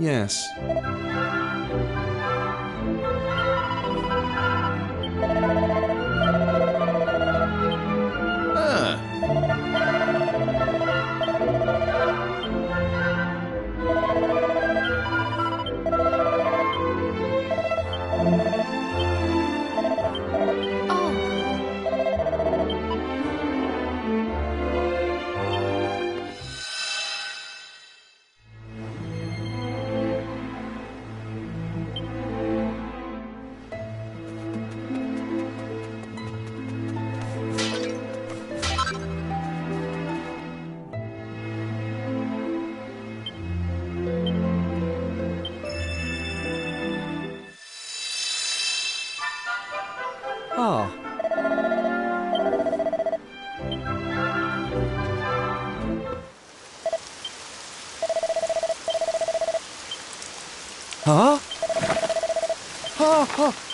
Yes. Ah. Ah. Huh? Ha ha.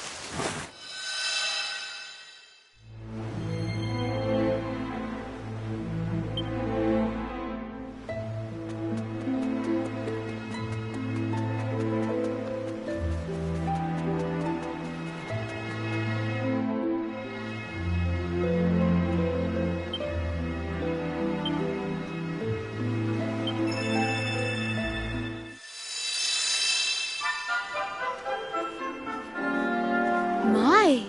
My.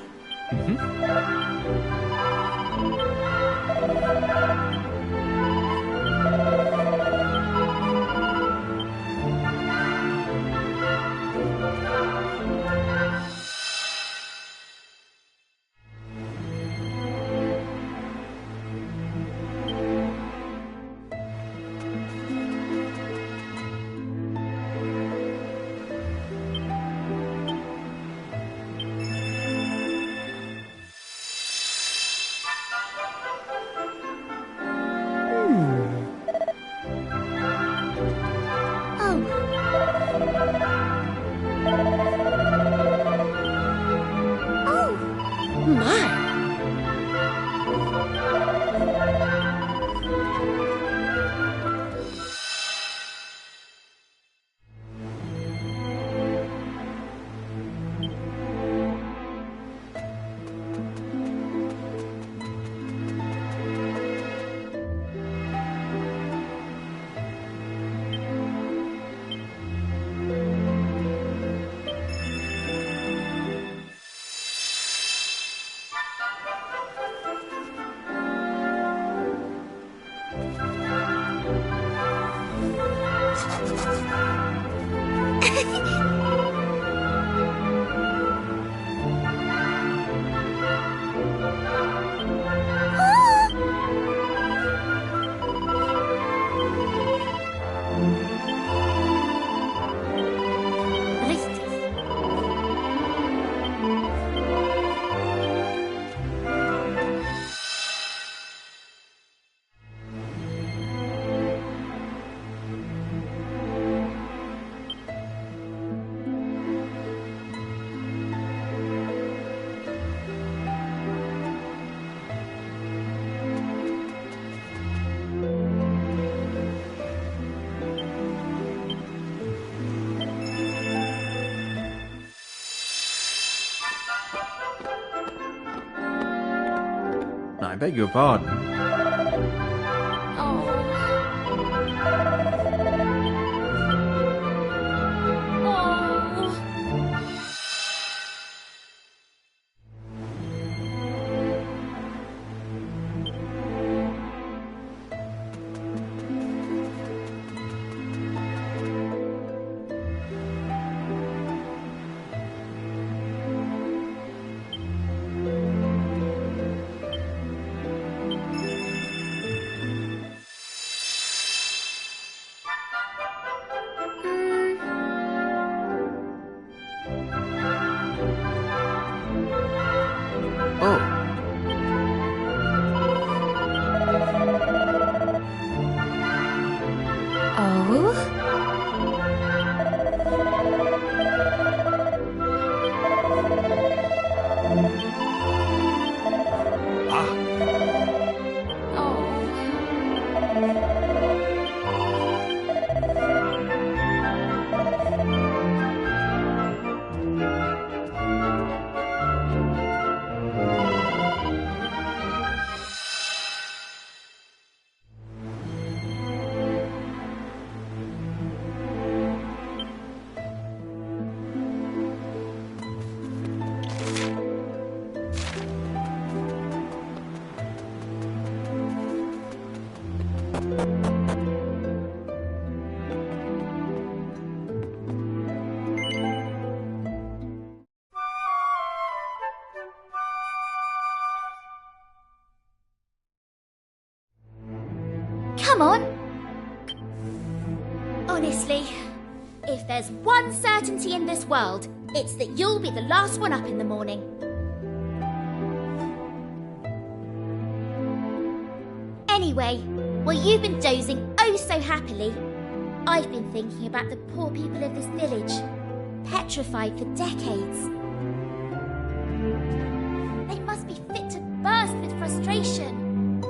My. I beg your pardon. Come on! Honestly, if there's one certainty in this world, it's that you'll be the last one up in the morning. Anyway, while you've been dozing oh so happily, I've been thinking about the poor people of this village, petrified for decades. They must be fit to burst with frustration.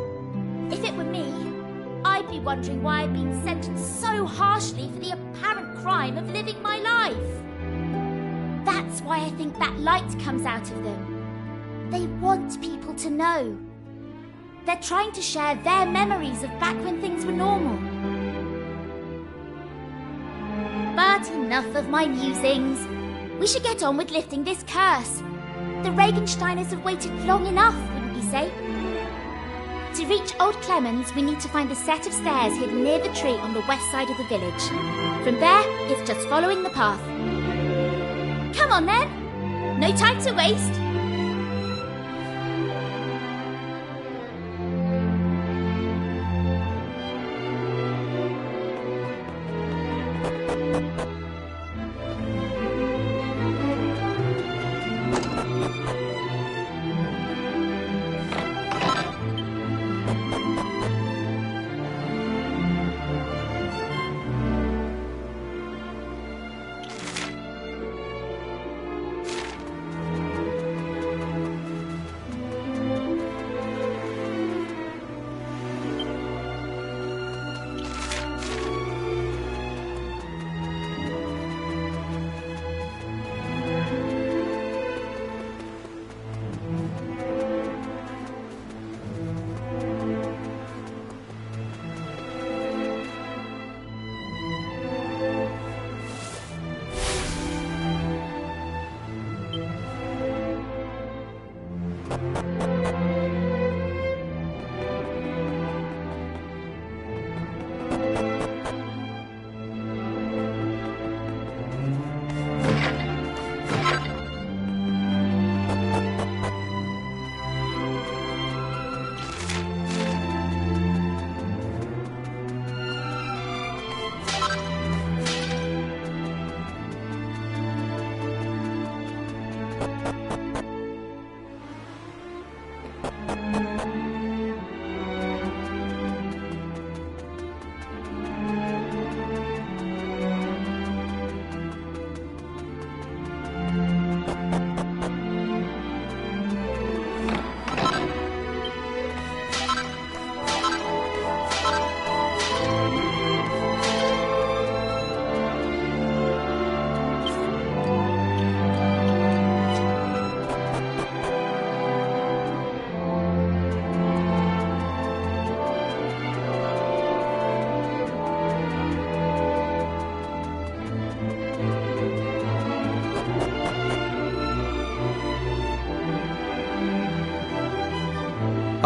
If it were me, I'd be wondering why I've been sentenced so harshly for the apparent crime of living my life. That's why I think that light comes out of them. They want people to know. They're trying to share their memories of back when things were normal. But enough of my musings. We should get on with lifting this curse. The Regensteiners have waited long enough, wouldn't you say? To reach Old Clemens, we need to find the set of stairs hidden near the tree on the west side of the village. From there, it's just following the path. Come on then! No time to waste!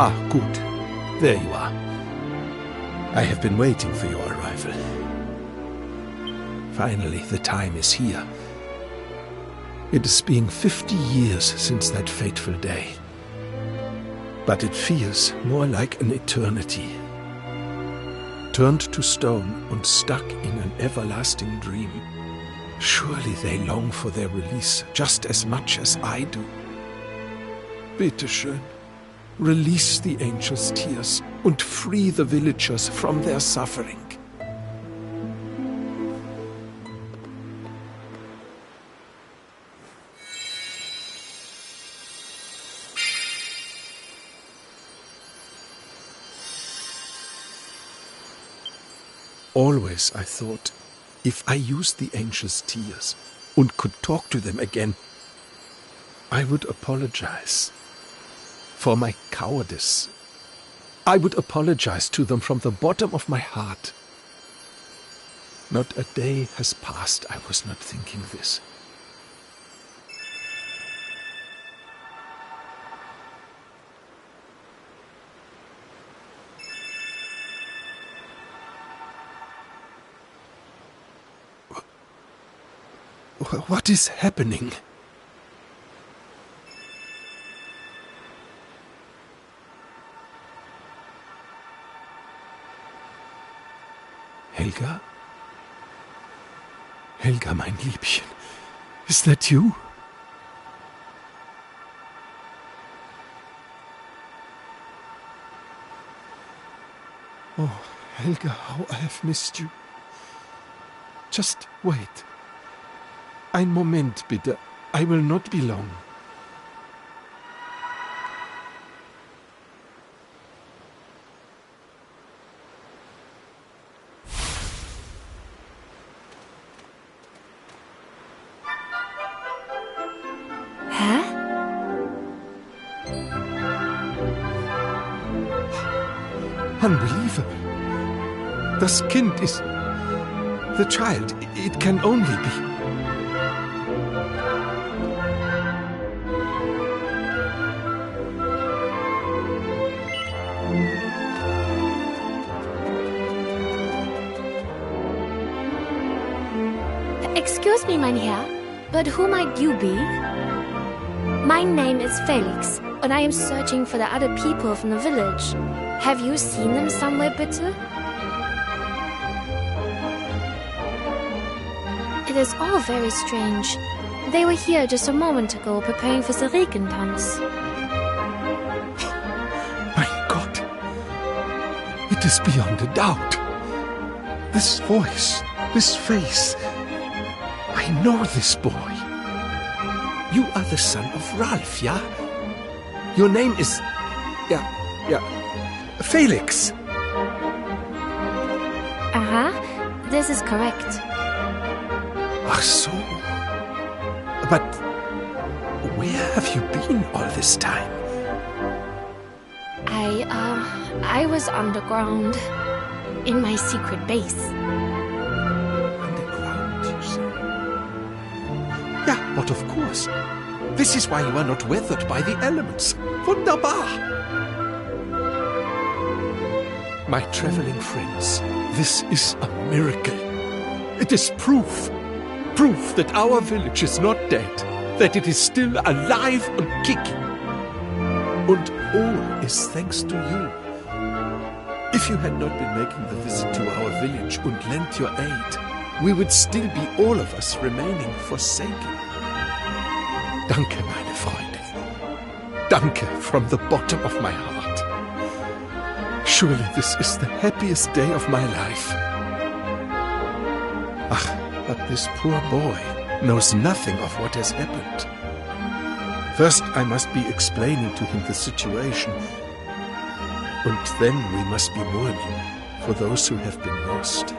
Ah, good. There you are. I have been waiting for your arrival. Finally, the time is here. It is being 50 years since that fateful day. But it feels more like an eternity. Turned to stone and stuck in an everlasting dream. Surely they long for their release just as much as I do. Bitte schön. Release the angel's tears and free the villagers from their suffering. Always I thought, if I used the angel's tears and could talk to them again, I would apologize for my cowardice. I would apologize to them from the bottom of my heart. Not a day has passed I was not thinking this. What is happening? Helga? Helga, mein Liebchen. Is that you? Oh, Helga, how I have missed you. Just wait. Ein Moment, bitte. I will not be long. Hä? Unbelievable. Das Kind ist... The child. It can only be... Excuse me, mein Herr, but who might you be? My name is Felix, and I am searching for the other people from the village. Have you seen them somewhere, bitte? It is all very strange. They were here just a moment ago preparing for the Regentanz. Mein Gott. It is beyond a doubt. This voice, this face... I know this boy. You are the son of Ralph, yeah? Your name is... Yeah, Felix. This is correct. Ach so. But where have you been all this time? I was underground. In my secret base. Underground, you say? Yeah, but of course. This is why you are not weathered by the elements. Wunderbar! My traveling friends, this is a miracle. It is proof. Proof that our village is not dead. That it is still alive and kicking. And all is thanks to you. If you had not been making the visit to our village and lent your aid, we would still be all of us remaining forsaken. Danke, meine Freunde. Danke from the bottom of my heart. Surely this is the happiest day of my life. Ach, but this poor boy knows nothing of what has happened. First, I must be explaining to him the situation, and then we must be mourning for those who have been lost.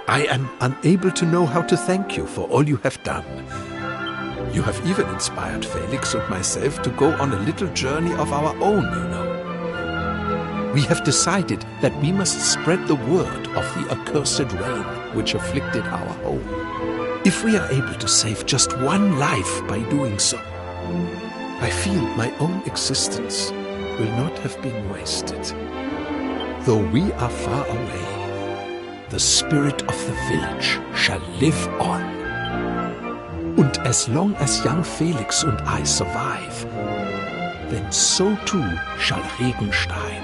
I am unable to know how to thank you for all you have done. You have even inspired Felix and myself to go on a little journey of our own, you know. We have decided that we must spread the word of the accursed rain which afflicted our home. If we are able to save just one life by doing so, I feel my own existence will not have been wasted. Though we are far away, the spirit of the village shall live on. And as long as young Felix and I survive, then so too shall Regenstein.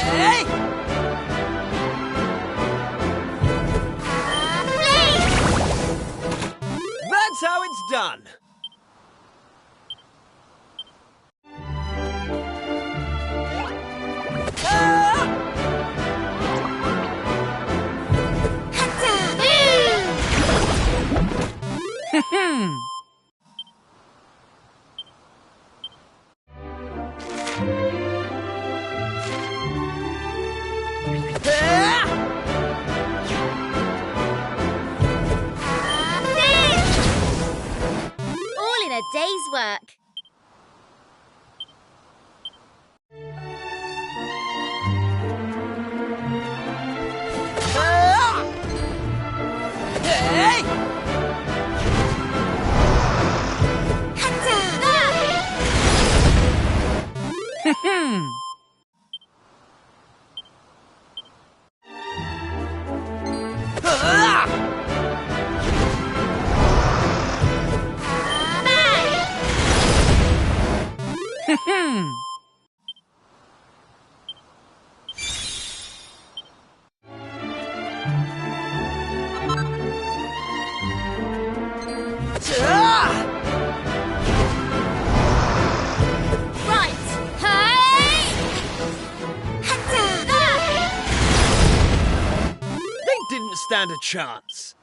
Hey! That's how it's done. All in a day's work. Hey! Right. Hey! They didn't stand a chance.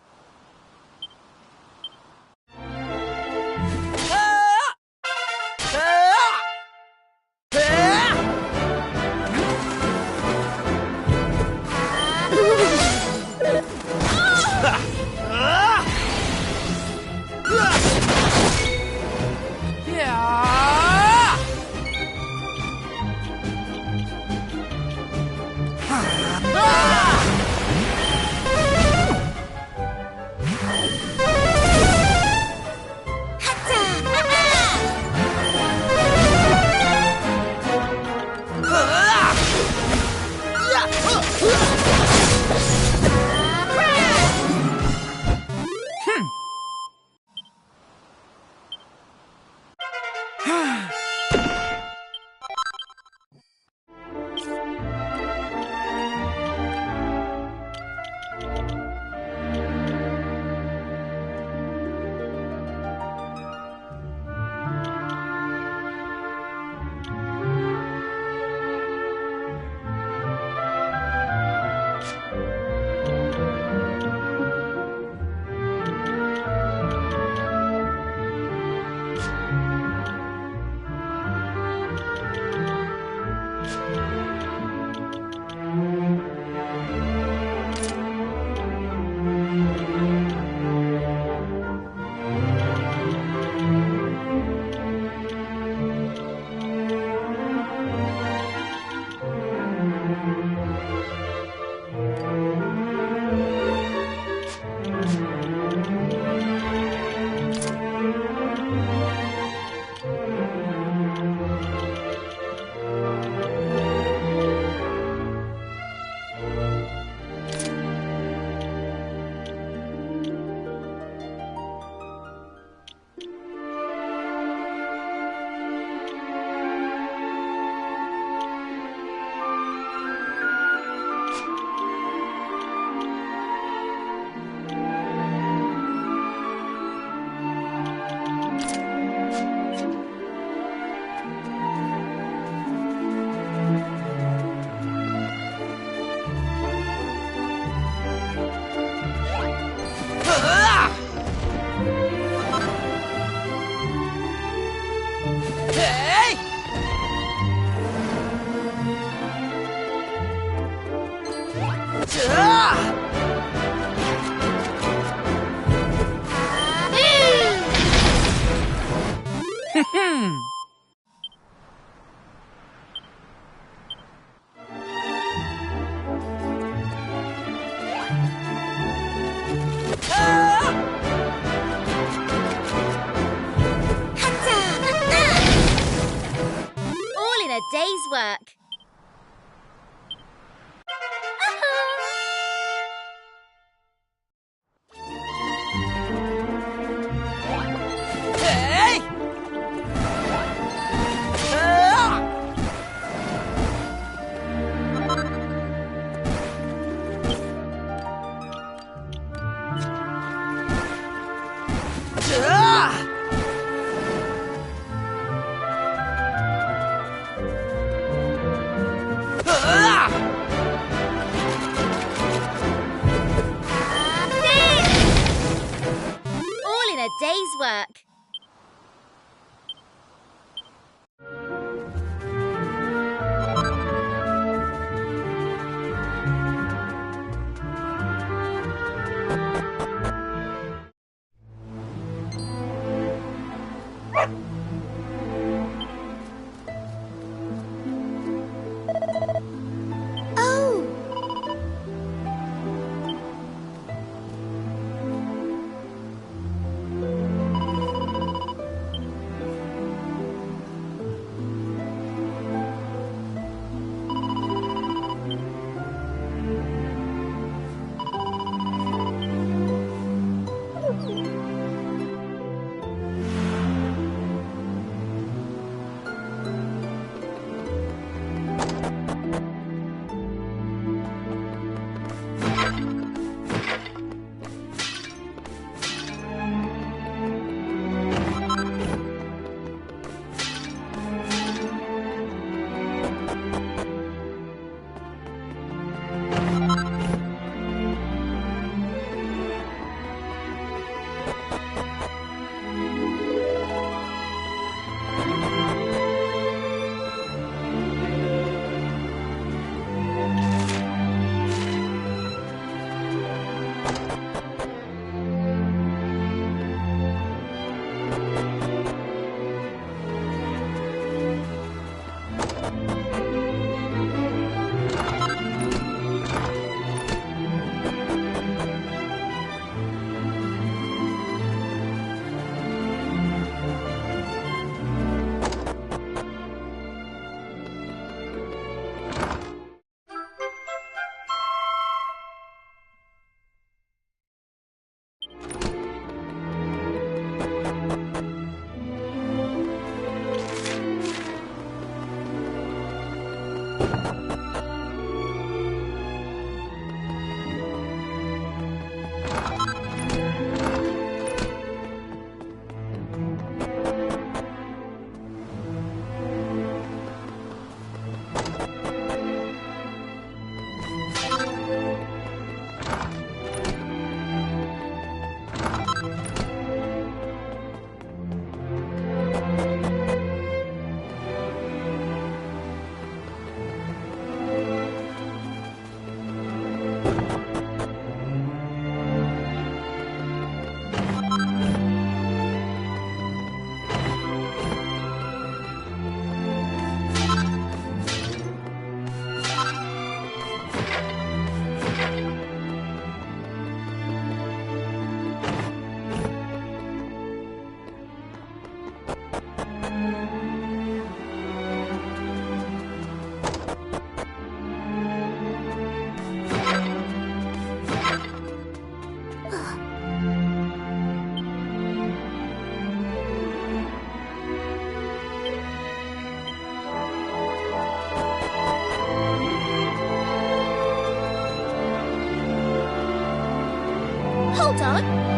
All in a day's work. Hey! day's work. Hold on.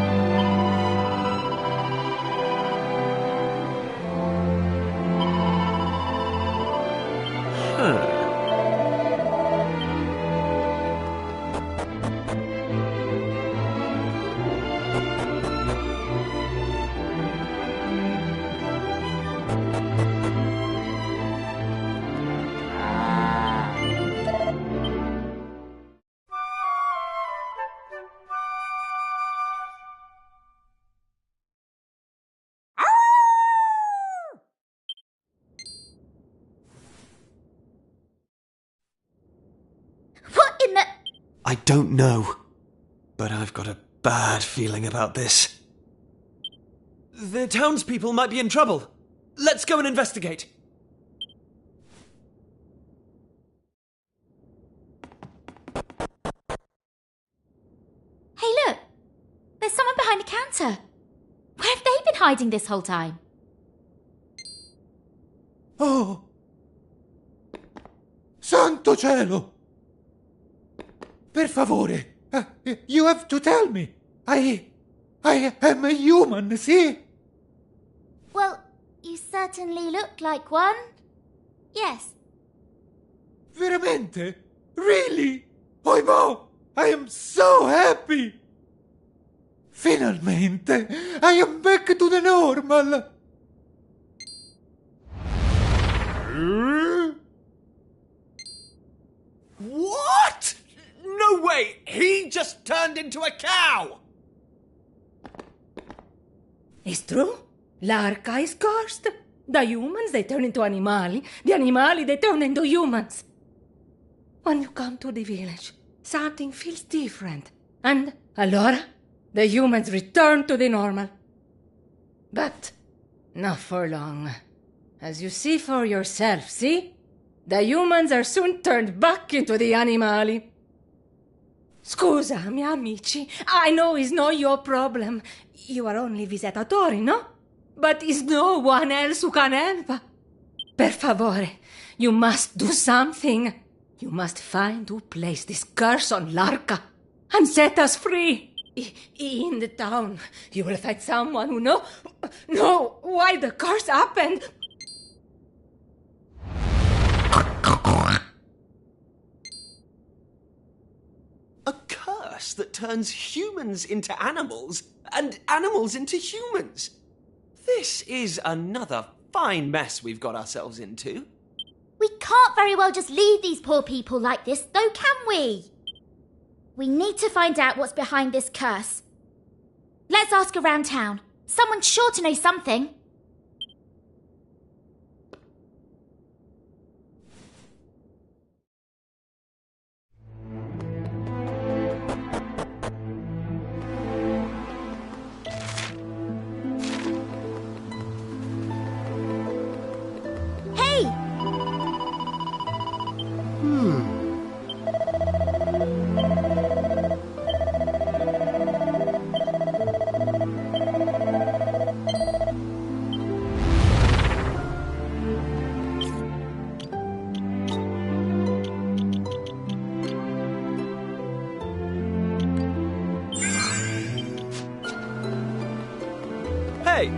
What in the... I don't know, but I've got a bad feeling about this. The townspeople might be in trouble. Let's go and investigate. Hey, look. There's someone behind the counter. Where have they been hiding this whole time? Oh! Santo cielo! Per favore, you have to tell me. I am a human, see? Well, you certainly look like one. Yes. Veramente? Really? Oimo! I am so happy! Finalmente! I am back to the normal! What? No way! He just turned into a cow! It's true. L'Arca is cursed. The humans, they turn into animali. The animali, they turn into humans. When you come to the village, something feels different. And, allora, the humans return to the normal. But, not for long. As you see for yourself, see? The humans are soon turned back into the animali. Scusami, amici. I know it's not your problem. You are only visitatori, no? But is no one else who can help? Per favore, you must do something. You must find who placed this curse on l'Arca and set us free. In the town, you will find someone who know why the curse happened. A curse that turns humans into animals and animals into humans. This is another fine mess we've got ourselves into. We can't very well just leave these poor people like this, though, can we? We need to find out what's behind this curse. Let's ask around town. Someone's sure to know something. Hey! Hey!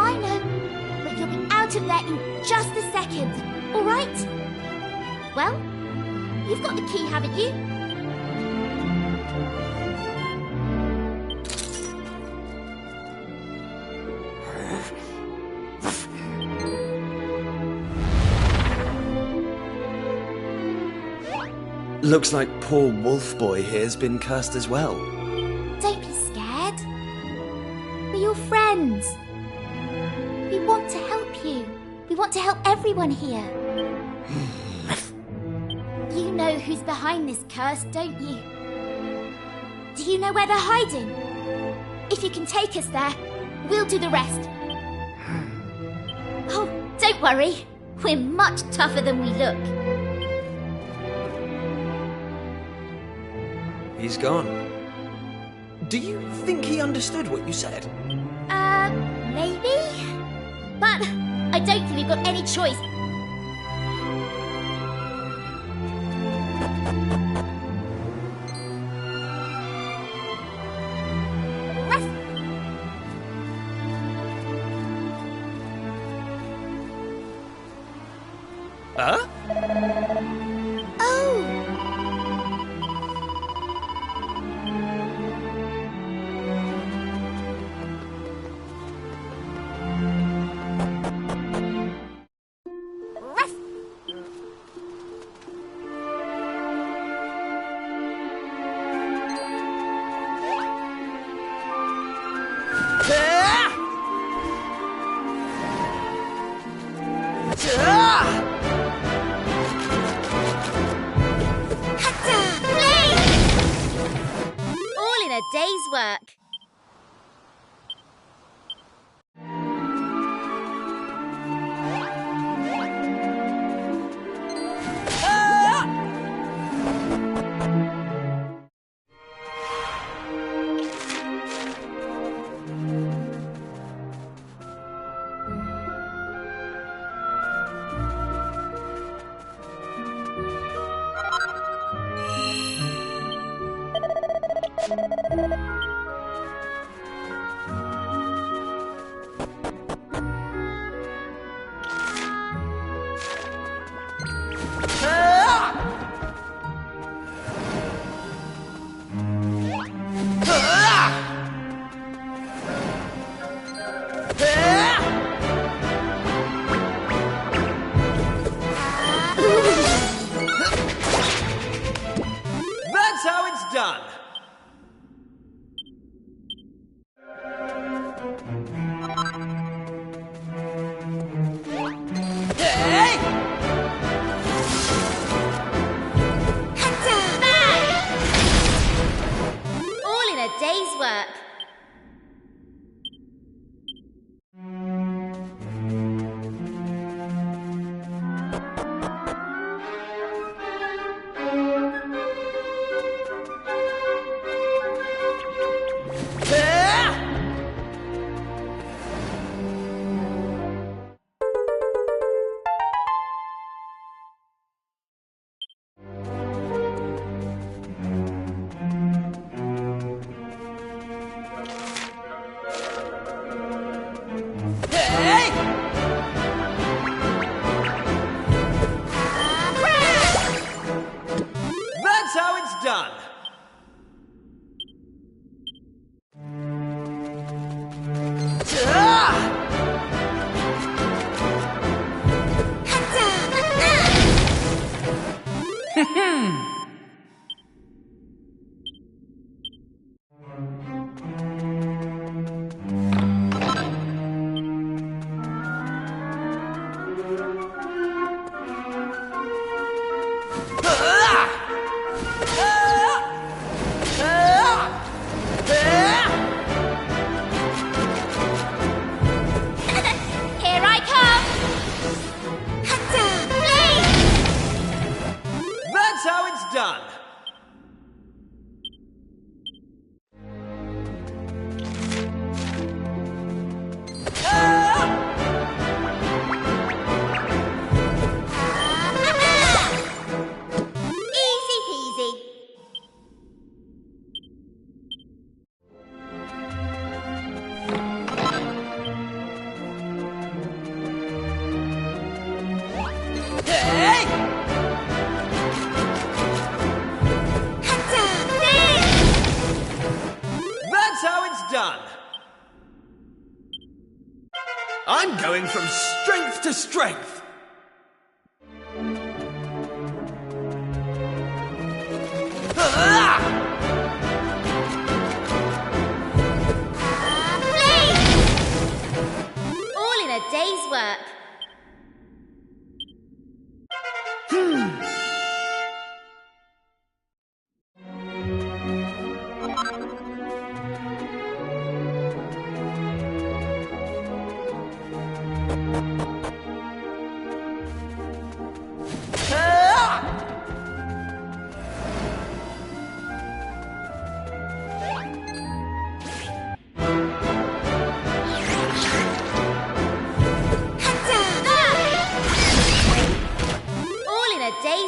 I know. But you'll be out of there in just a second, all right? Well, you've got the key, haven't you? Looks like poor Wolf Boy here's been cursed as well. Don't be scared. We're your friends. We want to help you. We want to help everyone here. You know who's behind this curse, don't you? Do you know where they're hiding? If you can take us there, we'll do the rest. Oh, don't worry. We're much tougher than we look. He's gone. Do you think he understood what you said? Maybe? But I don't think we've got any choice. Huh? Oh! Ruff! day's work. That's how it's done. Hey! All in a day's work. That's how it's done. Here I come. That's how it's done. Easy peasy. Hey! That's how it's done. I'm going from strength to strength. All in a day's work. All in a day's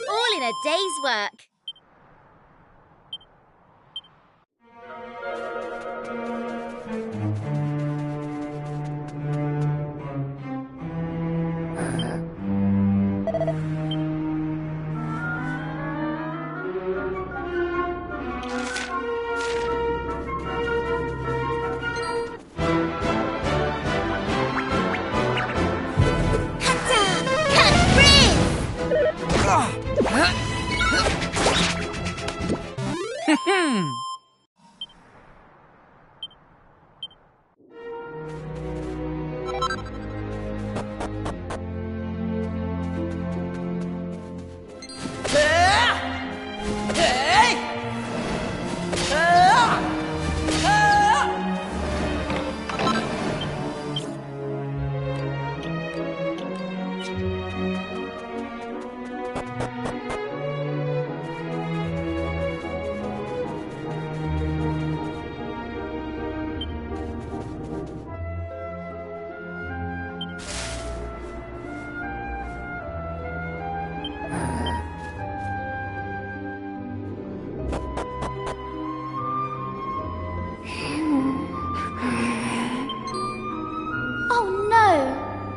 All in a day's work.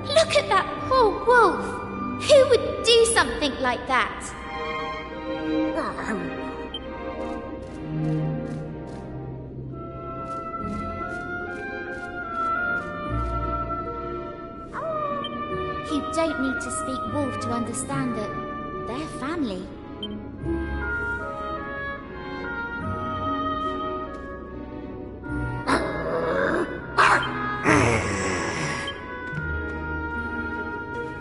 Look at that poor wolf! Who would do something like that? You don't need to speak wolf to understand that they're family.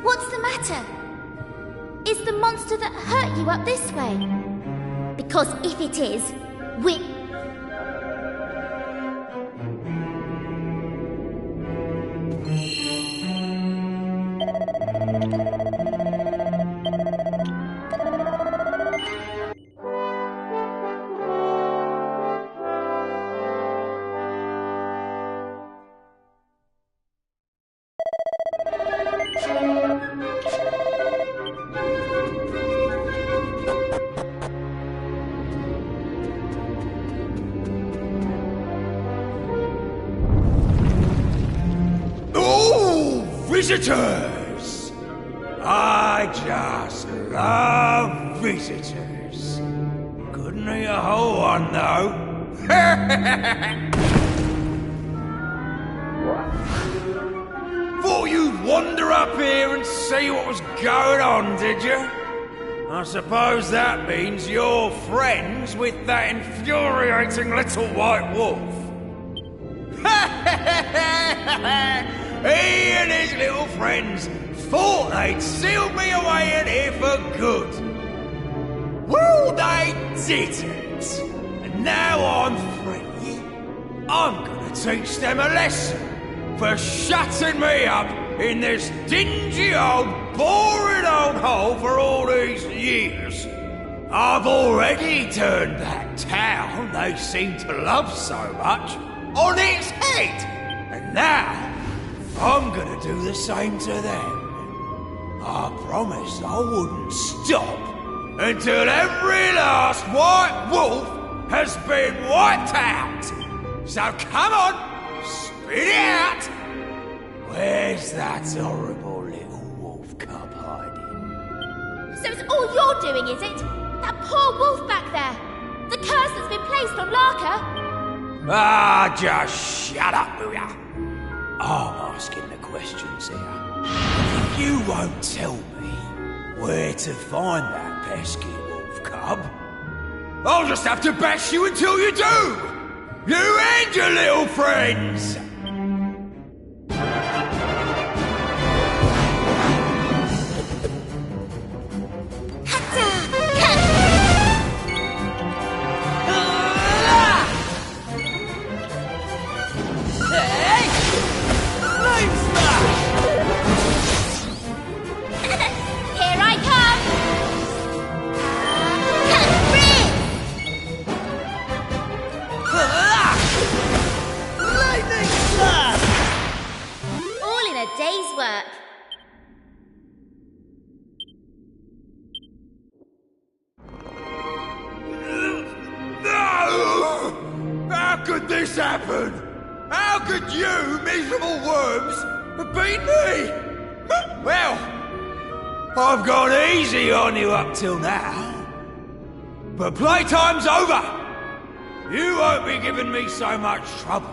What's the matter? Is the monster that hurt you up this way? Because if it is, we... Visitors! I just love visitors. Couldn't eat a whole one, though. Thought you'd wander up here and see what was going on, did you? I suppose that means you're friends with that infuriating little white wolf. He and his little friends thought they'd sealed me away in here for good. Well, they didn't. And now I'm free. I'm gonna teach them a lesson for shutting me up in this dingy old, boring old hole for all these years. I've already turned that town they seem to love so much on its head. And now, I'm gonna do the same to them. I promised I wouldn't stop until every last white wolf has been wiped out. So come on, spit it out. Where's that horrible little wolf cub hiding? So it's all you're doing, is it? That poor wolf back there. The curse that's been placed on Larka. Ah, just shut up, will ya? I'm asking the questions here. If you won't tell me where to find that pesky wolf cub, I'll just have to bash you until you do! You and your little friends! Here I come! All in a day's work. No! How could this happen? How could you, miserable worms, have beaten me? Well, I've gone easy on you up till now. But playtime's over. You won't be giving me so much trouble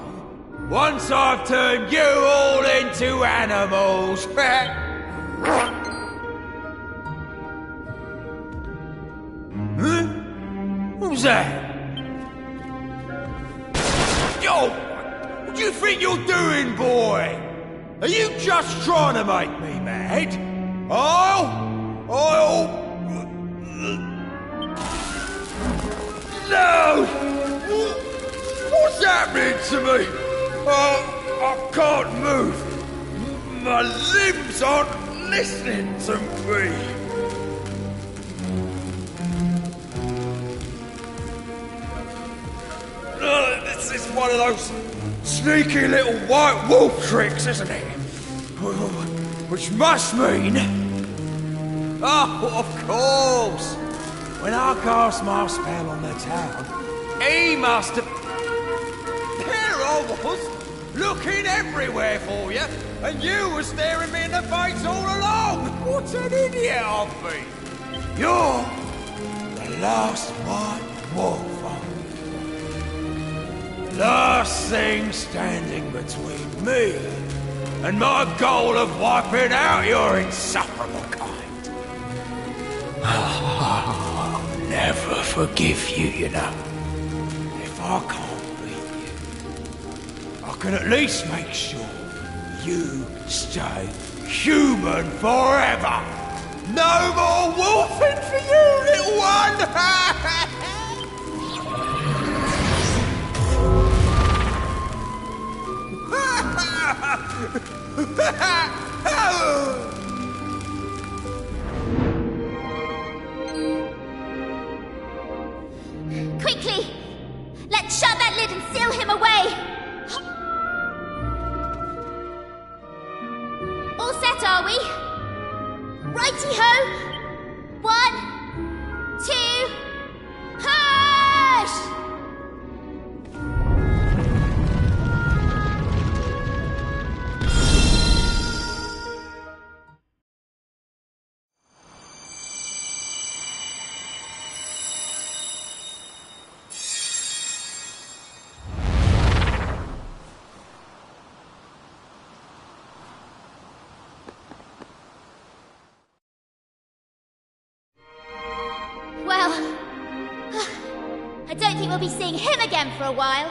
once I've turned you all into animals. Huh? What was that? Yo! What do you think you're doing, boy? Are you just trying to make me mad? No! What's happening to me? I can't move. My limbs aren't listening to me. This is one of those sneaky little white wolf tricks, isn't it? Which must mean... Oh, of course! When I cast my spell on the town, he must have... There I was, looking everywhere for you, and you were staring me in the face all along! What an idiot I've been! You're the last white wolf. Last thing standing between me and my goal of wiping out your insufferable kind. I'll never forgive you, you know. If I can't beat you, I can at least make sure you stay human forever. No more wolfing for you, little one! Quickly! Let's shut that lid and seal him away! All set, are we? Righty-ho! 1, 2, push! Well, I don't think we'll be seeing him again for a while.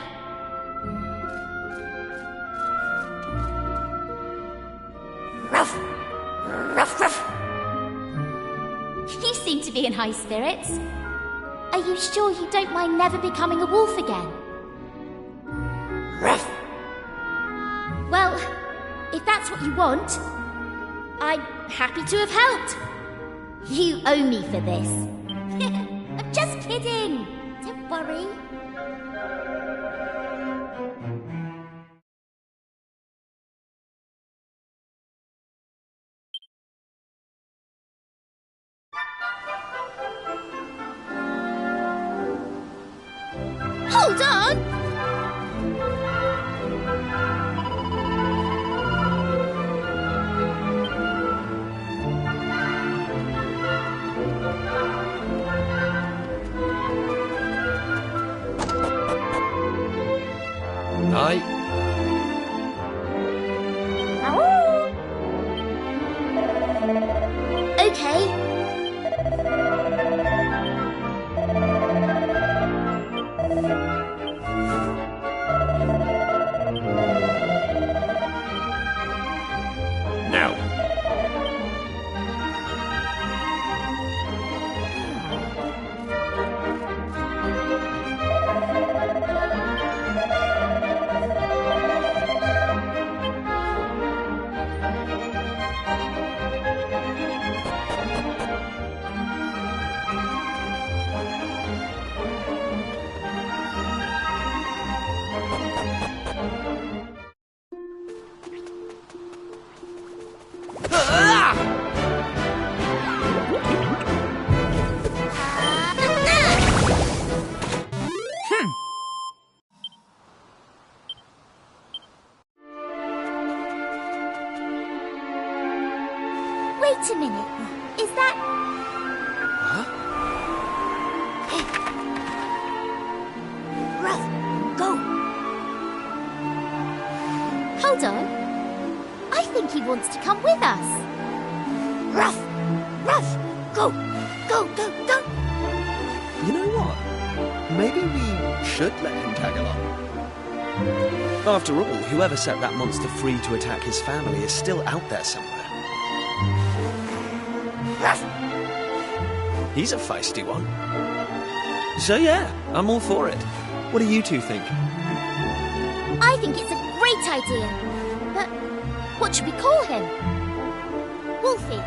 Ruff! Ruff, ruff! You seem to be in high spirits. Are you sure you don't mind never becoming a wolf again? Well, if that's what you want, I'm happy to have helped. You owe me for this. I'm just kidding. Don't worry. Hold on! Okay. Now. Wait a minute. Is that... Ruff, go. Hold on. I think he wants to come with us. Ruff, Ruff, go, go, go, go. You know what? Maybe we should let him tag along. After all, whoever set that monster free to attack his family is still out there somewhere. Ruff. He's a feisty one. So yeah, I'm all for it. What do you two think? I think it's a great idea. But what should we call him? Wolfie.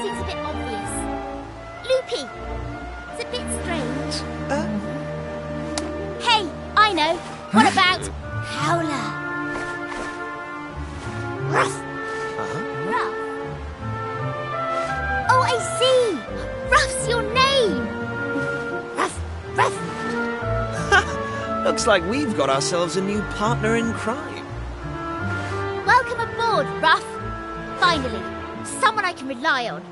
Seems a bit obvious. Loopy. It's a bit strange. Hey, I know. What about Howler? Ruff. Ruff. Oh, I see. Ruff's your name. Ruff, Ruff. Looks like we've got ourselves a new partner in crime. Welcome aboard, Ruff. Finally, someone I can rely on.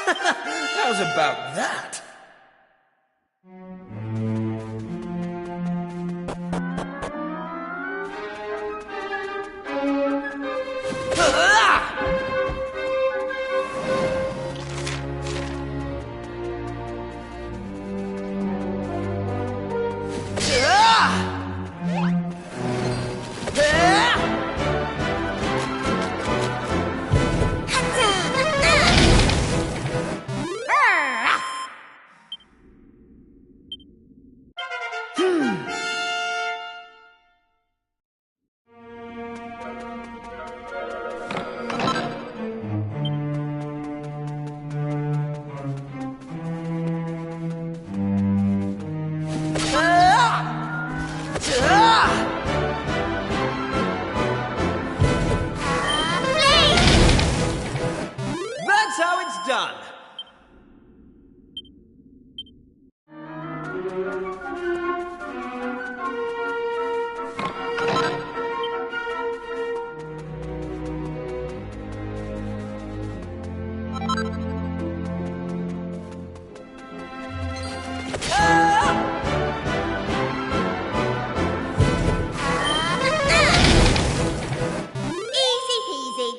How's about that? That's how it's done. Easy peasy.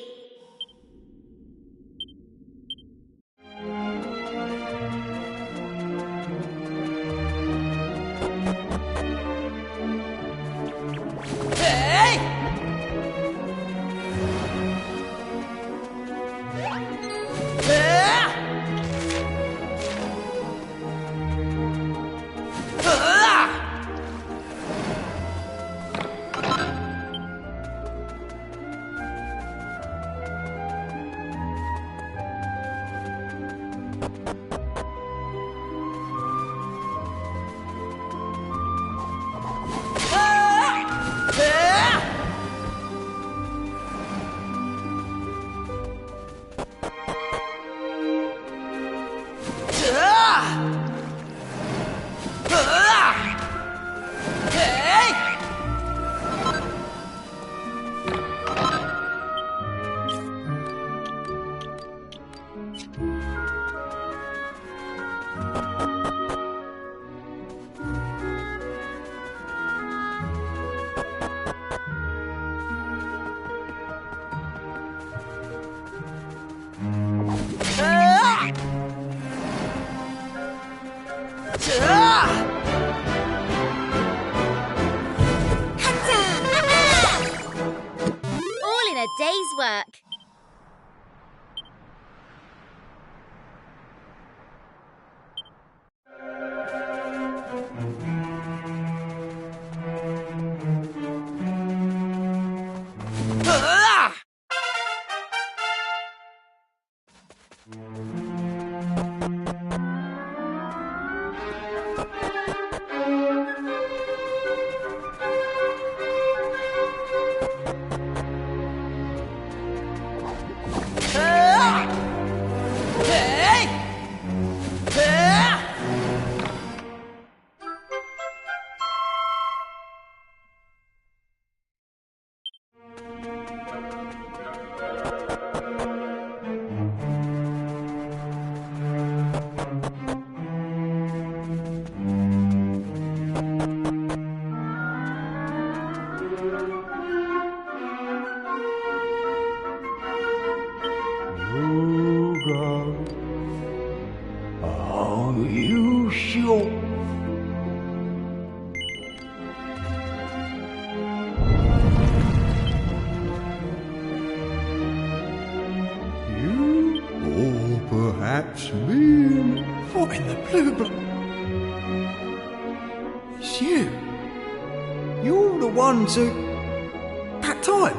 All in a day's work. Are you sure? You, or perhaps me? What in the blue? It's you. You're the ones who... That time.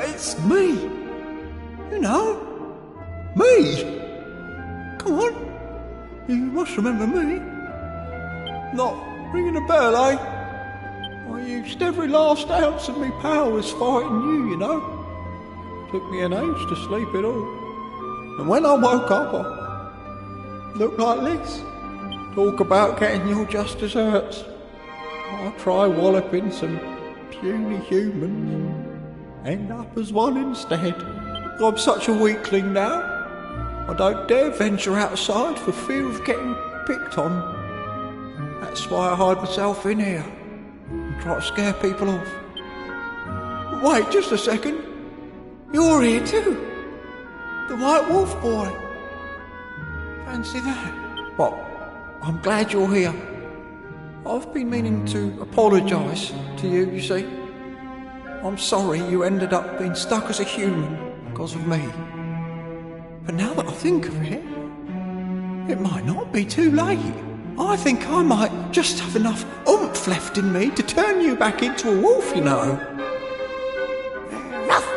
It's me. You know. Me. Come on. You must remember me. Not ringing a bell, eh? I used every last ounce of me powers fighting you know. Took me an age to sleep it all. And when I woke up, I looked like this. Talk about getting your just desserts. I try walloping some puny humans. End up as one instead. I'm such a weakling now. I don't dare venture outside for fear of getting picked on. That's why I hide myself in here and try to scare people off. Wait just a second. You're here too. The White Wolf boy. Fancy that. Well, I'm glad you're here. I've been meaning to apologise to you, you see. I'm sorry you ended up being stuck as a human because of me. But now that I think of it, it might not be too late. I think I might just have enough oomph left in me to turn you back into a wolf, you know. Enough!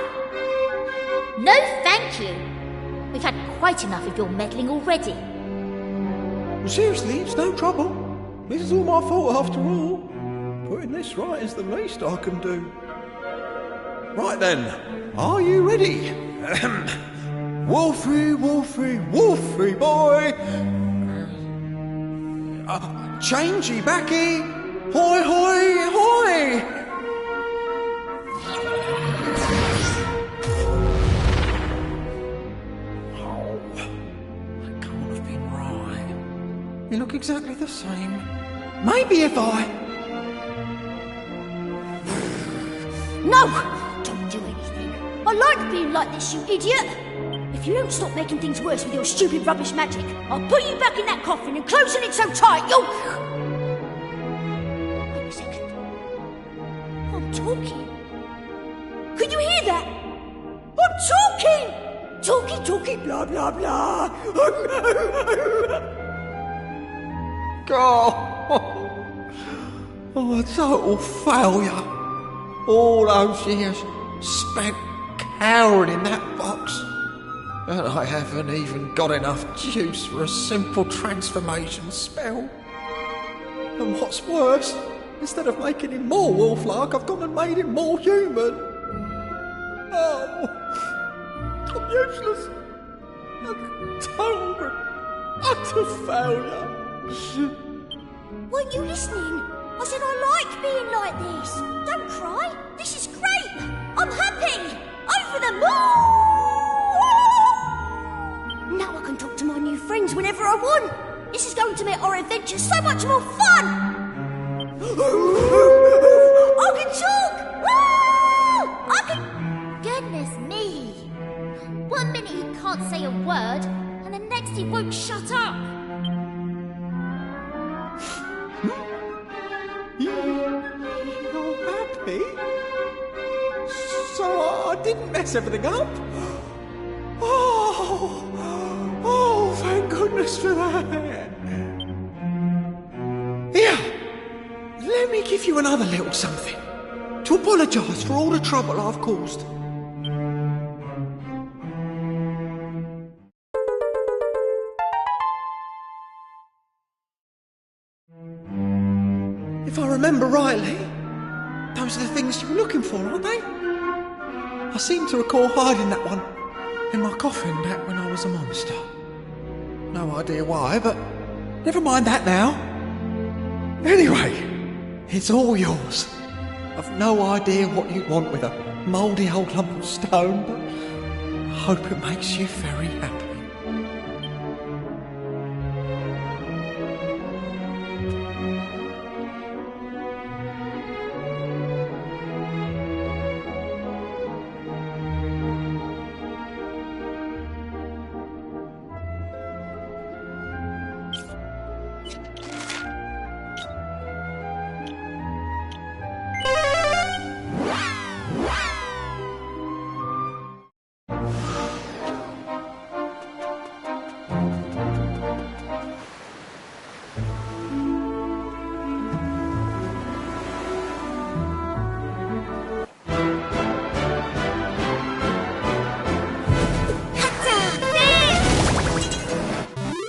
No, thank you. We've had quite enough of your meddling already. Well, seriously, it's no trouble. This is all my fault after all. Putting this right is the least I can do. Right then, are you ready? Wolfie, Wolfie, Wolfie boy! Changey backy! Hoi, hoi, hoi! Oh, that can't have been right. You look exactly the same. Maybe if I... No! Don't do anything. I like being like this, you idiot! If you don't stop making things worse with your stupid rubbish magic, I'll put you back in that coffin and closing it so tight you'll... Wait a second. I'm talking. Can you hear that? I'm talking! Talky, talky, blah, blah, blah. Oh, a total failure. All those years spent cowering in that box. And I haven't even got enough juice for a simple transformation spell. And what's worse, instead of making him more wolf-like, I've gone and made him more human. Oh, I'm useless. A total, utter failure. Weren't you listening? I said I like being like this. Don't cry. This is great. I'm happy. Over the moon. Now I can talk to my new friends whenever I want. This is going to make our adventure so much more fun. I can talk. I can... Goodness me. 1 minute he can't say a word, and the next he won't shut up. You're happy? So I didn't mess everything up? Oh, thank goodness for that. Here, let me give you another little something to apologise for all the trouble I've caused. If I remember rightly, those are the things you were looking for, aren't they? I seem to recall hiding that one in my coffin back when I was a monster. No idea why, but never mind that now. Anyway, it's all yours. I've no idea what you want with a mouldy old lump of stone, but I hope it makes you very happy.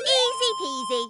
Easy peasy.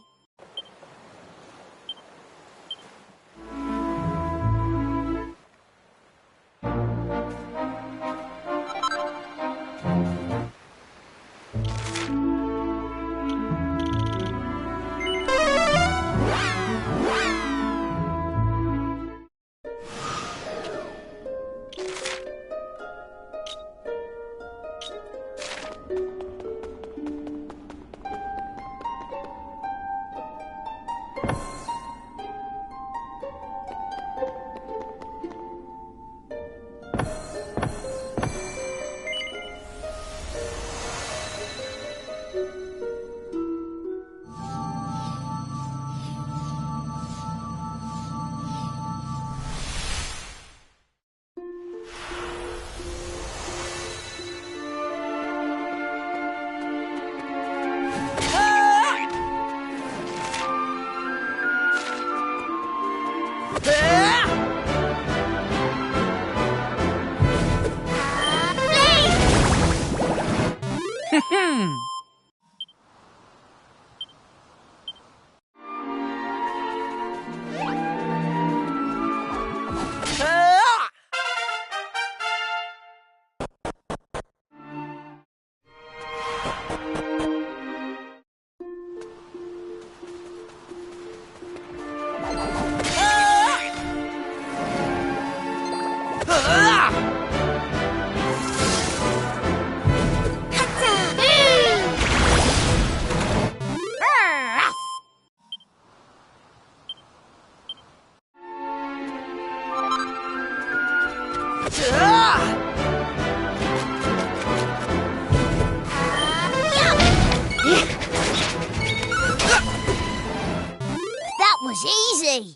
That was easy.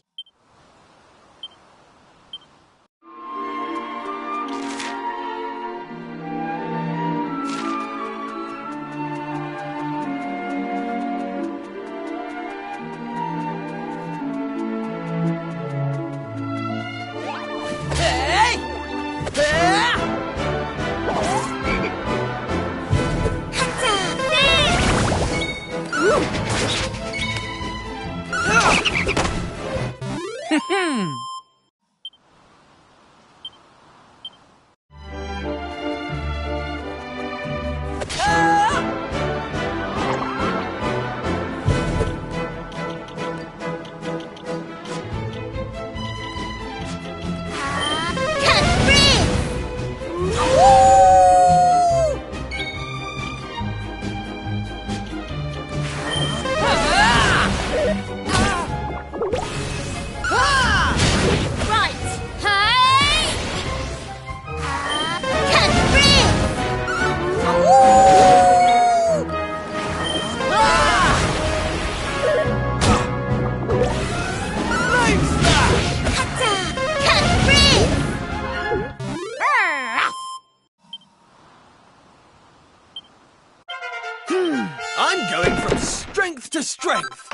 I'm going from strength to strength.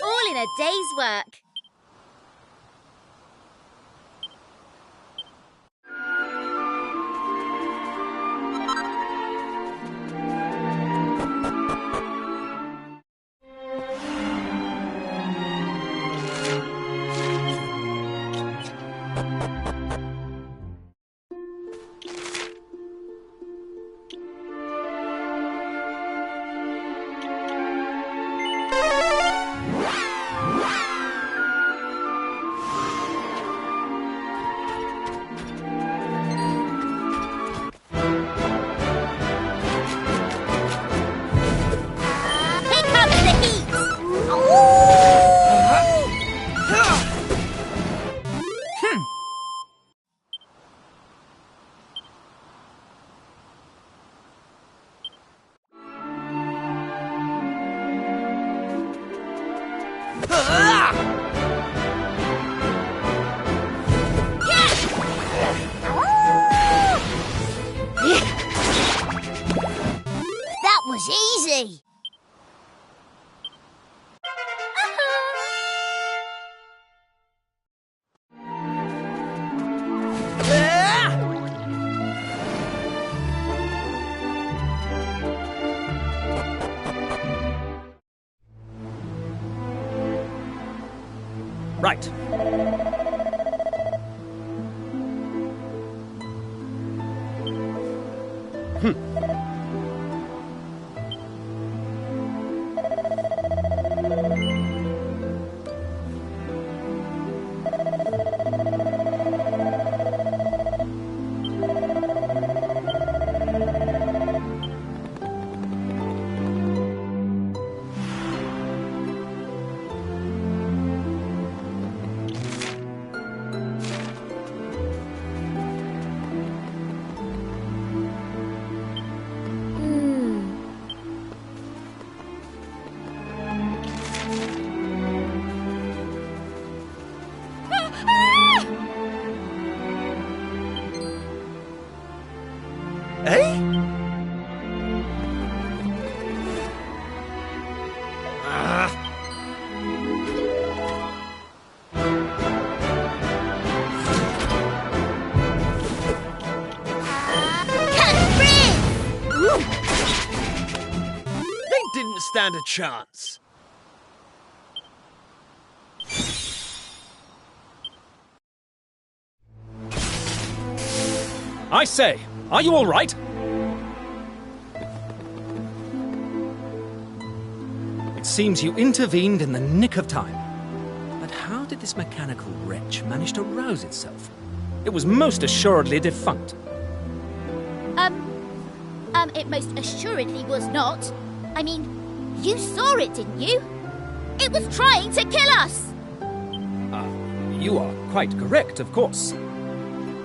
All in a day's work. That was easy. Right. Eh? They didn't stand a chance. I say, are you all right? It seems you intervened in the nick of time. But how did this mechanical wretch manage to rouse itself? It was most assuredly defunct. It most assuredly was not. I mean, you saw it, didn't you? It was trying to kill us! You are quite correct, of course.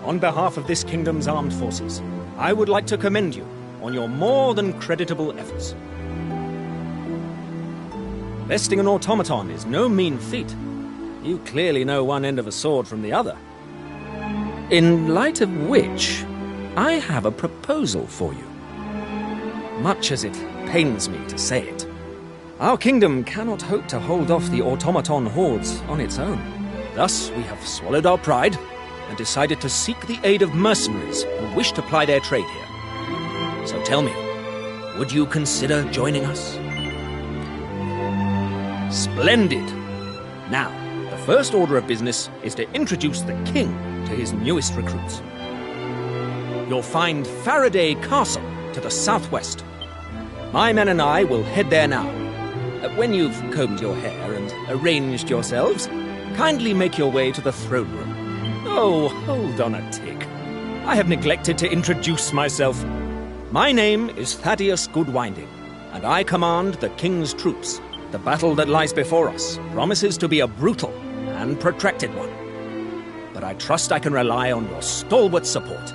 On behalf of this kingdom's armed forces, I would like to commend you on your more than creditable efforts. Besting an automaton is no mean feat. You clearly know one end of a sword from the other. In light of which, I have a proposal for you. Much as it pains me to say it, our kingdom cannot hope to hold off the automaton hordes on its own. Thus, we have swallowed our pride and decided to seek the aid of mercenaries who wish to ply their trade here. So tell me, would you consider joining us? Splendid! Now, the first order of business is to introduce the king to his newest recruits. You'll find Faraday Castle to the southwest. My men and I will head there now. When you've combed your hair and arranged yourselves, kindly make your way to the throne room. Oh, hold on a tick. I have neglected to introduce myself. My name is Thaddeus Goodwinding, and I command the king's troops. The battle that lies before us promises to be a brutal and protracted one. But I trust I can rely on your stalwart support.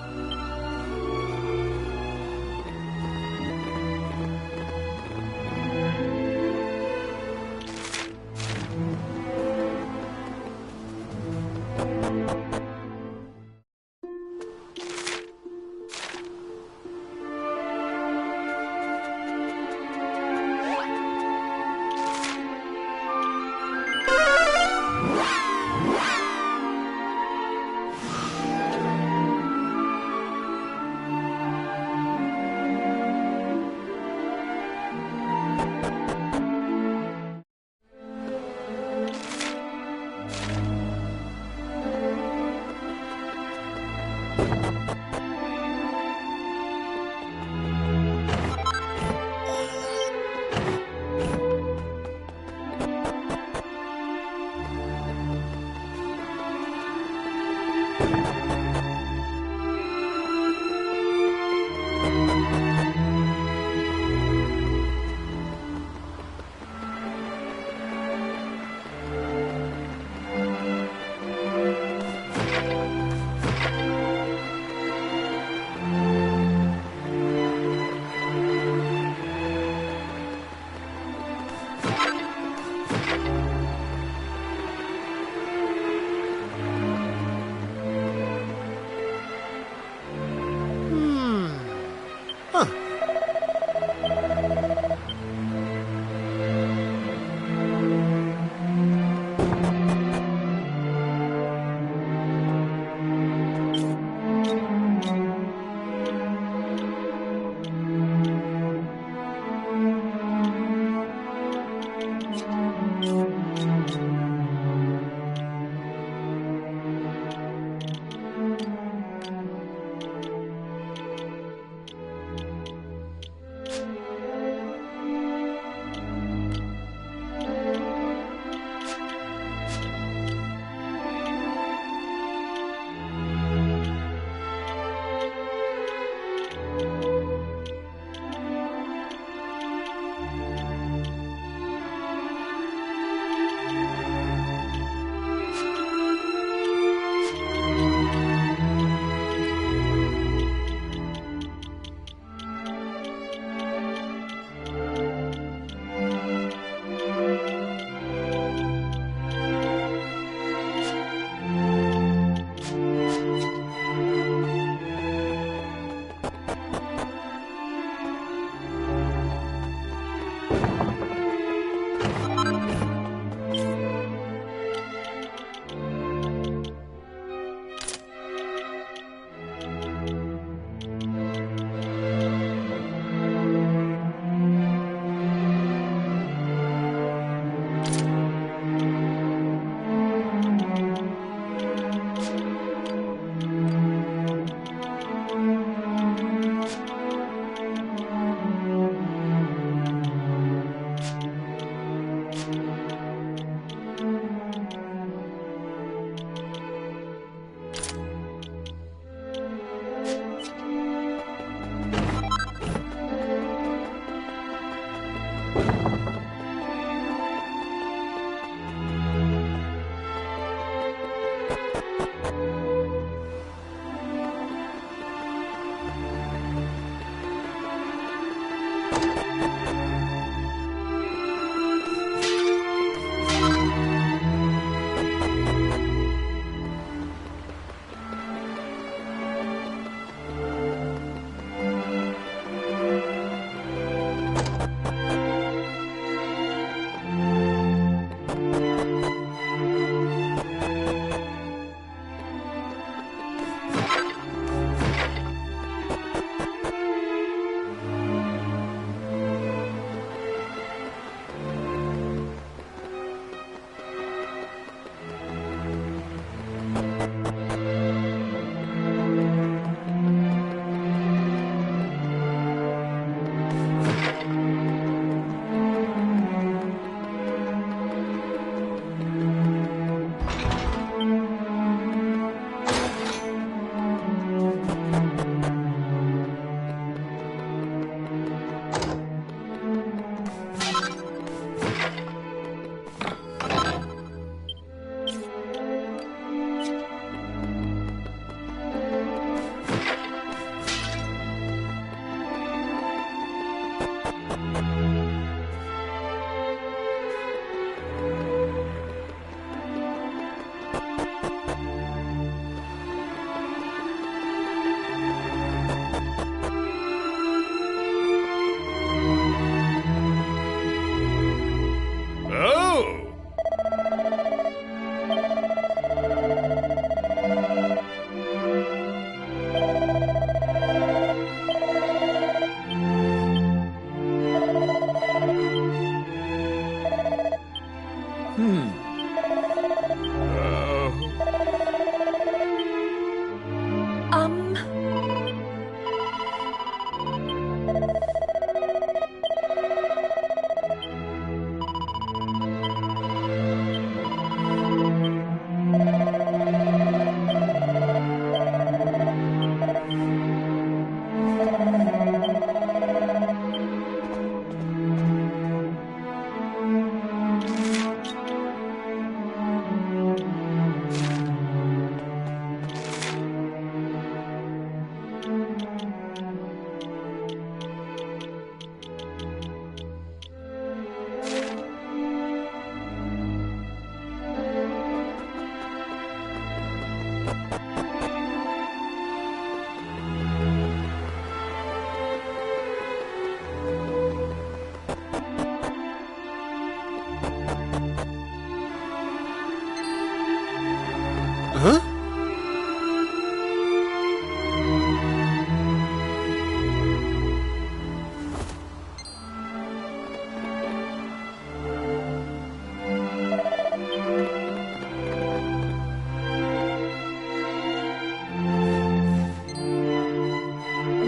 Huh?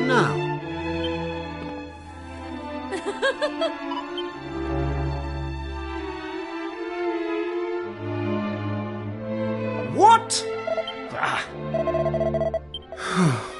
Now. What? Ah. Ah.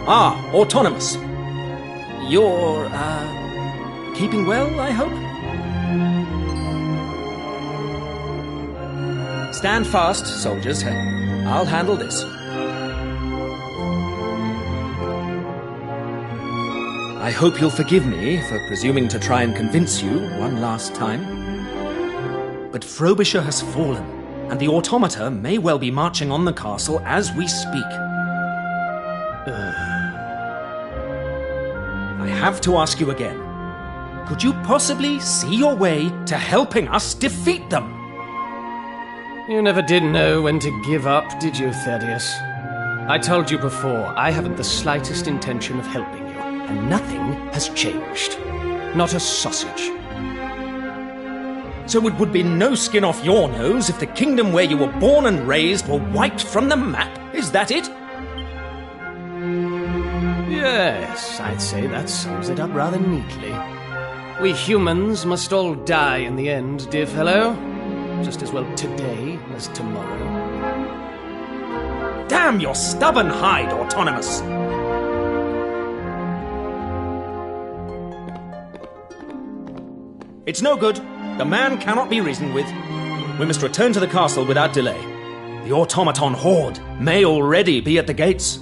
Ah, Autonomous. You're, keeping well, I hope? Stand fast, soldiers. I'll handle this. I hope you'll forgive me for presuming to try and convince you one last time. But Frobisher has fallen, and the Automata may well be marching on the castle as we speak. I have to ask you again. Could you possibly see your way to helping us defeat them? You never did know when to give up, did you, Thaddeus? I told you before, I haven't the slightest intention of helping you, and nothing has changed. Not a sausage. So it would be no skin off your nose if the kingdom where you were born and raised were wiped from the map? Is that it? Yes, I'd say that sums it up rather neatly. We humans must all die in the end, dear fellow. Just as well today as tomorrow. Damn your stubborn hide, Autonomous! It's no good. The man cannot be reasoned with. We must return to the castle without delay. The automaton horde may already be at the gates.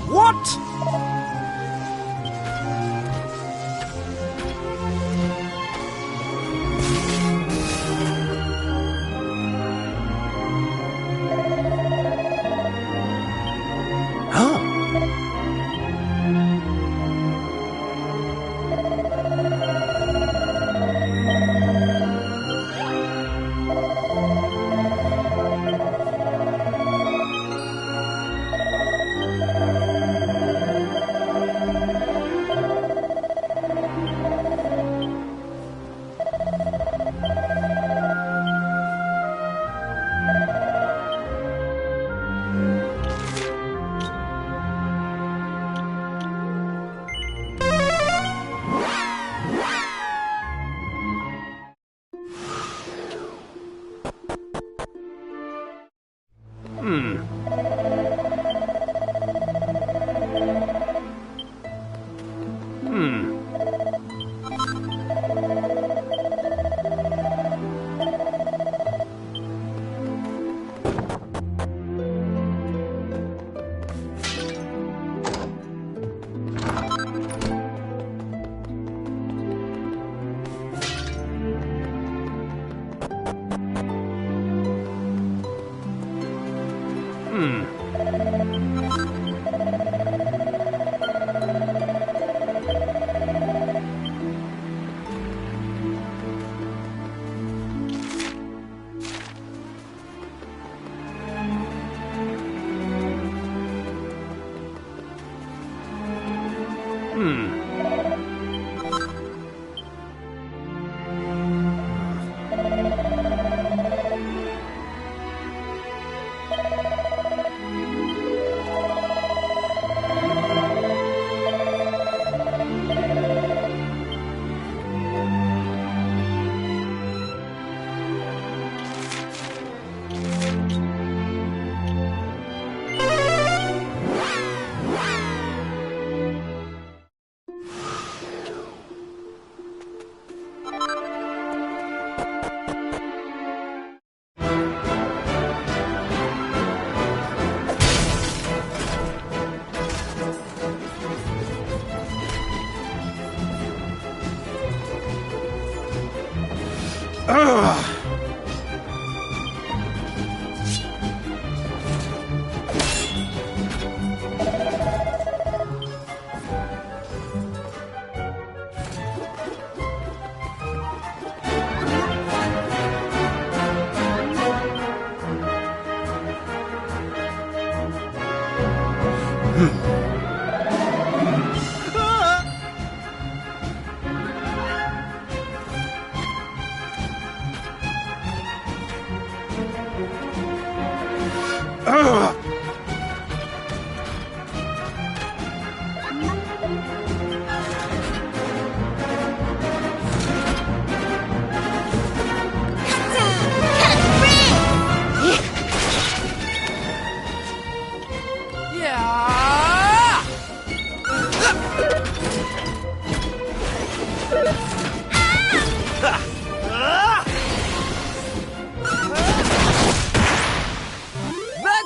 What?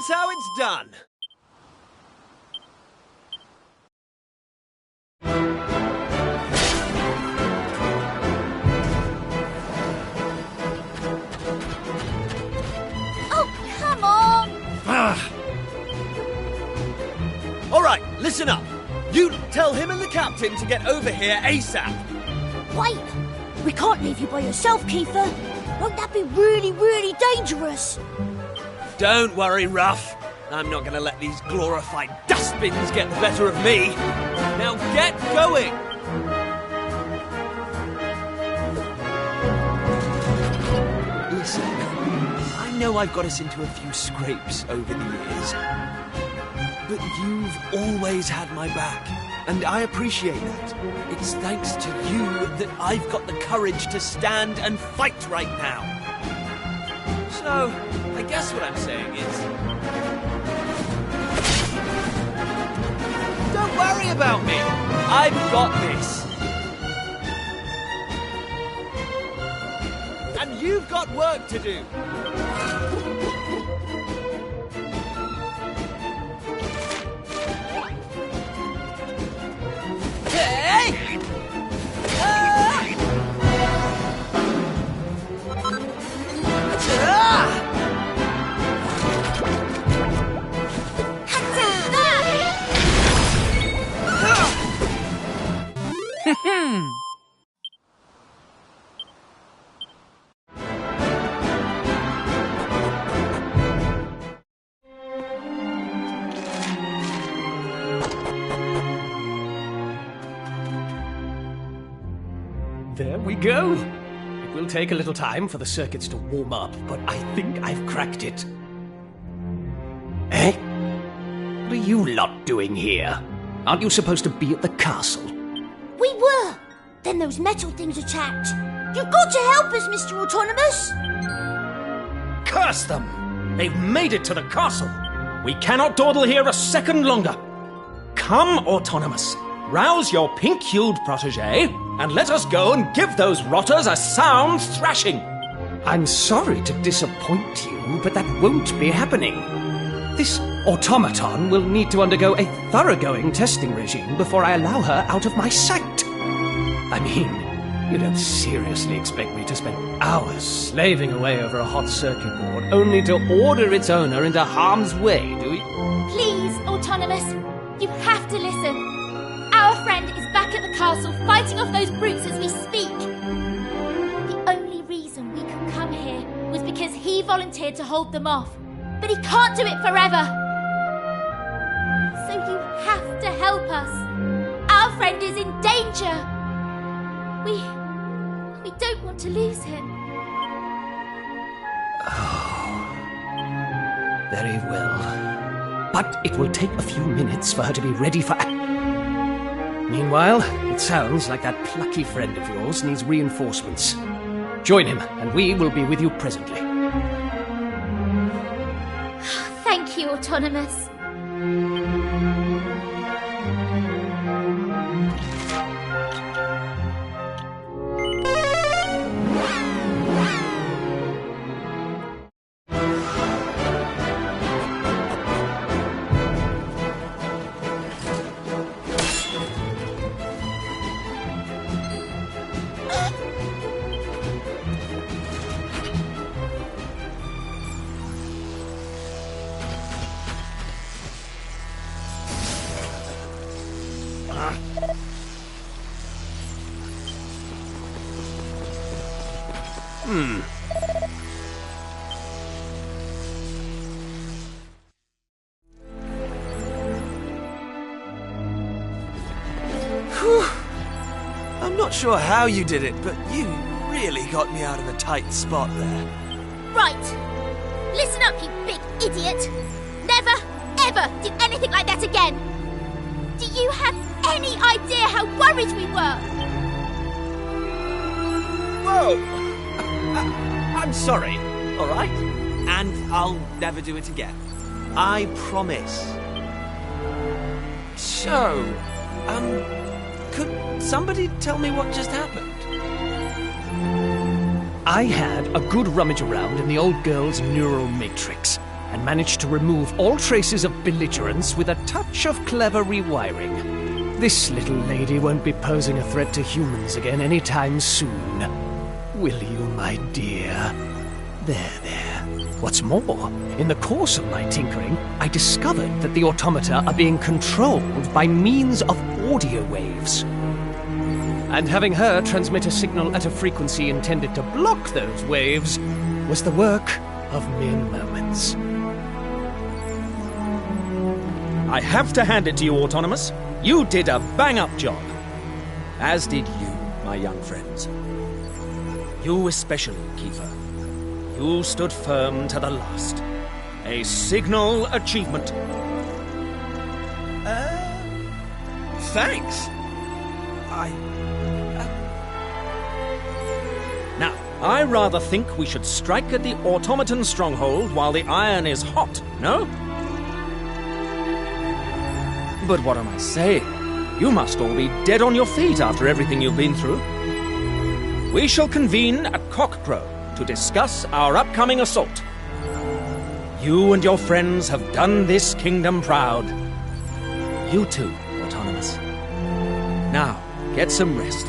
That's how it's done. Oh, come on! All right, listen up. You tell him and the captain to get over here ASAP. Wait! We can't leave you by yourself, Kiefer. Won't that be really, really dangerous? Don't worry, Ruff. I'm not going to let these glorified dustbins get the better of me. Now get going! Listen, I know I've got us into a few scrapes over the years, but you've always had my back, and I appreciate that. It's thanks to you that I've got the courage to stand and fight right now. So, I guess what I'm saying is... don't worry about me! I've got this! And you've got work to do! Hey! Ah! Ah! There we go. It will take a little time for the circuits to warm up, but I think I've cracked it. Eh? What are you lot doing here? Aren't you supposed to be at the castle? We were! Then those metal things attacked. You've got to help us, Mr. Autonomous! Curse them! They've made it to the castle. We cannot dawdle here a second longer. Come, Autonomous. Rouse your pink-hued protege, and let us go and give those rotters a sound thrashing. I'm sorry to disappoint you, but that won't be happening. This automaton will need to undergo a thoroughgoing testing regime before I allow her out of my sight. I mean, you don't seriously expect me to spend hours slaving away over a hot circuit board only to order its owner into harm's way, do you? Please, Autonomous, you have to listen. Our friend is back at the castle fighting off those brutes as we speak. The only reason we could come here was because he volunteered to hold them off. But he can't do it forever. So you have to help us. Our friend is in danger. We don't want to lose him. Very well. But it will take a few minutes for her to be ready for Meanwhile, it sounds like that plucky friend of yours needs reinforcements. Join him, and we will be with you presently. Thank you, Autonomous. I'm not sure how you did it, but you really got me out of a tight spot there. Right. Listen up, you big idiot. Never, ever do anything like that again. Do you have any idea how worried we were? Whoa! I'm sorry, all right? And I'll never do it again. I promise. So, could somebody tell me what just happened? I had a good rummage around in the old girl's neural matrix and managed to remove all traces of belligerence with a touch of clever rewiring. This little lady won't be posing a threat to humans again anytime soon. Will you, my dear? There. What's more, in the course of my tinkering, I discovered that the automata are being controlled by means of audio waves. And having her transmit a signal at a frequency intended to block those waves was the work of mere moments. I have to hand it to you, Autonomous. You did a bang-up job. As did you, my young friends. You especially, Kiefer. You stood firm to the last. A signal achievement. Thanks. Now, I rather think we should strike at the Automaton stronghold while the iron is hot, no? But what am I saying? You must all be dead on your feet after everything you've been through. We shall convene at cockcrow to discuss our upcoming assault. You and your friends have done this kingdom proud. You too, Autonomous. Now, get some rest.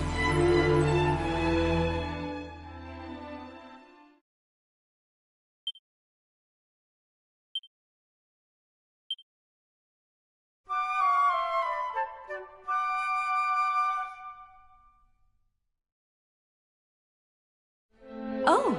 Oh.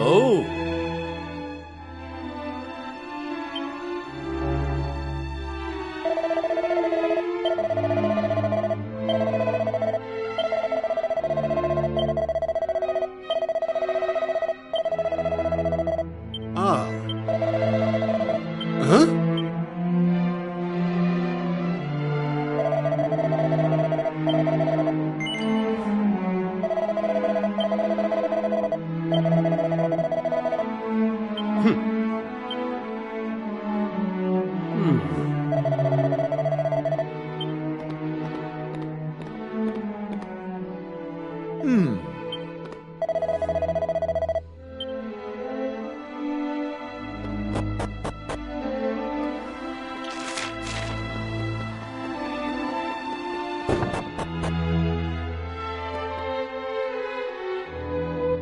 Oh. Ah. Huh?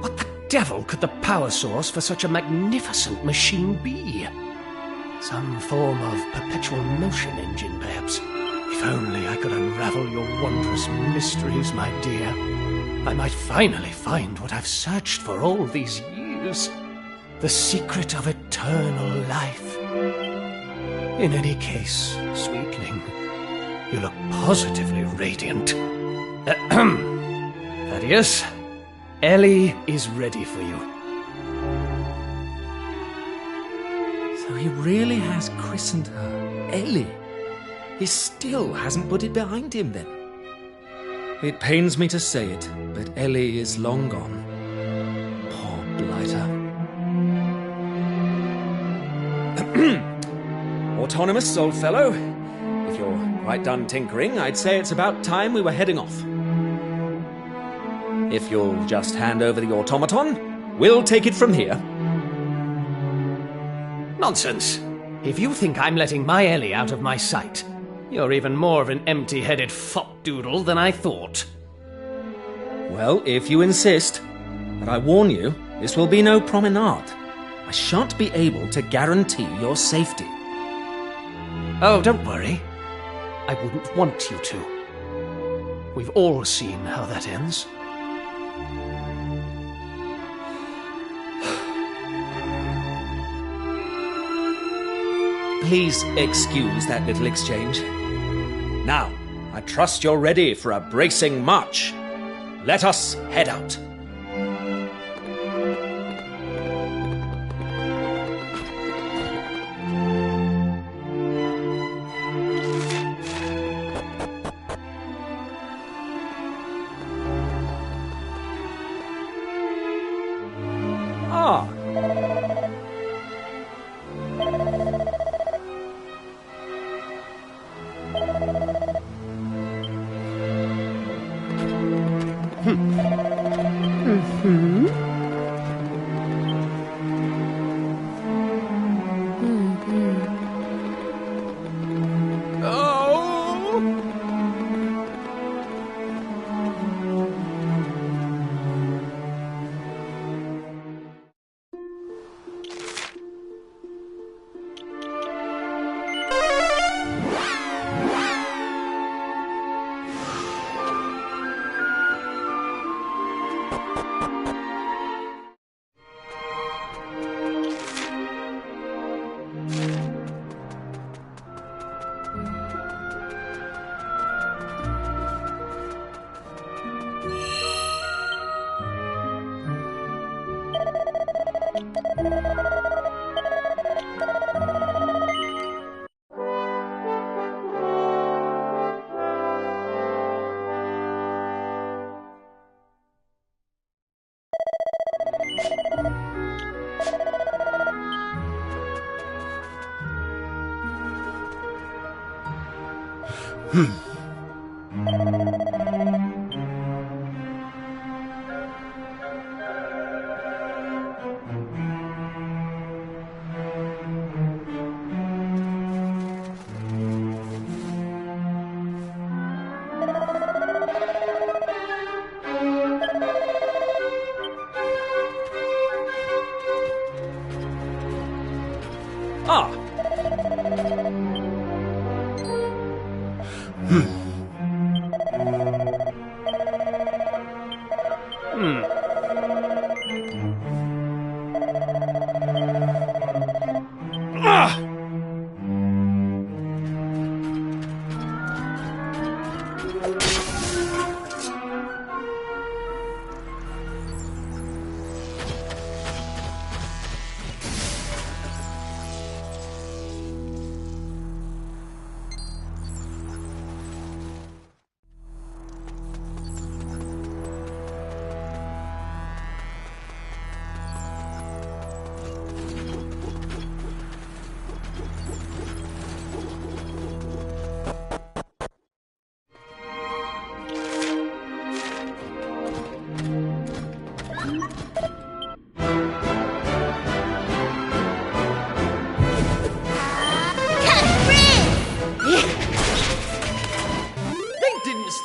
What the devil could the power source for such a magnificent machine be? Some form of perpetual motion engine, perhaps. If only I could unravel your wondrous mysteries, my dear. I might finally find what I've searched for all these years. The secret of eternal life. In any case, sweetling, you look positively radiant. Thaddeus, Ellie is ready for you. So he really has christened her Ellie. He still hasn't put it behind him then. It pains me to say it, but Ellie is long gone. Poor blighter. autonomous, old fellow. If you're quite done tinkering, I'd say it's about time we were heading off. If you'll just hand over the automaton, we'll take it from here. Nonsense. If you think I'm letting my Ellie out of my sight, you're even more of an empty-headed fop-doodle than I thought. Well, if you insist. But I warn you, this will be no promenade. I shan't be able to guarantee your safety. Oh, don't worry. I wouldn't want you to. We've all seen how that ends. Please excuse that little exchange. Now, I trust you're ready for a bracing march. Let us head out. Ah.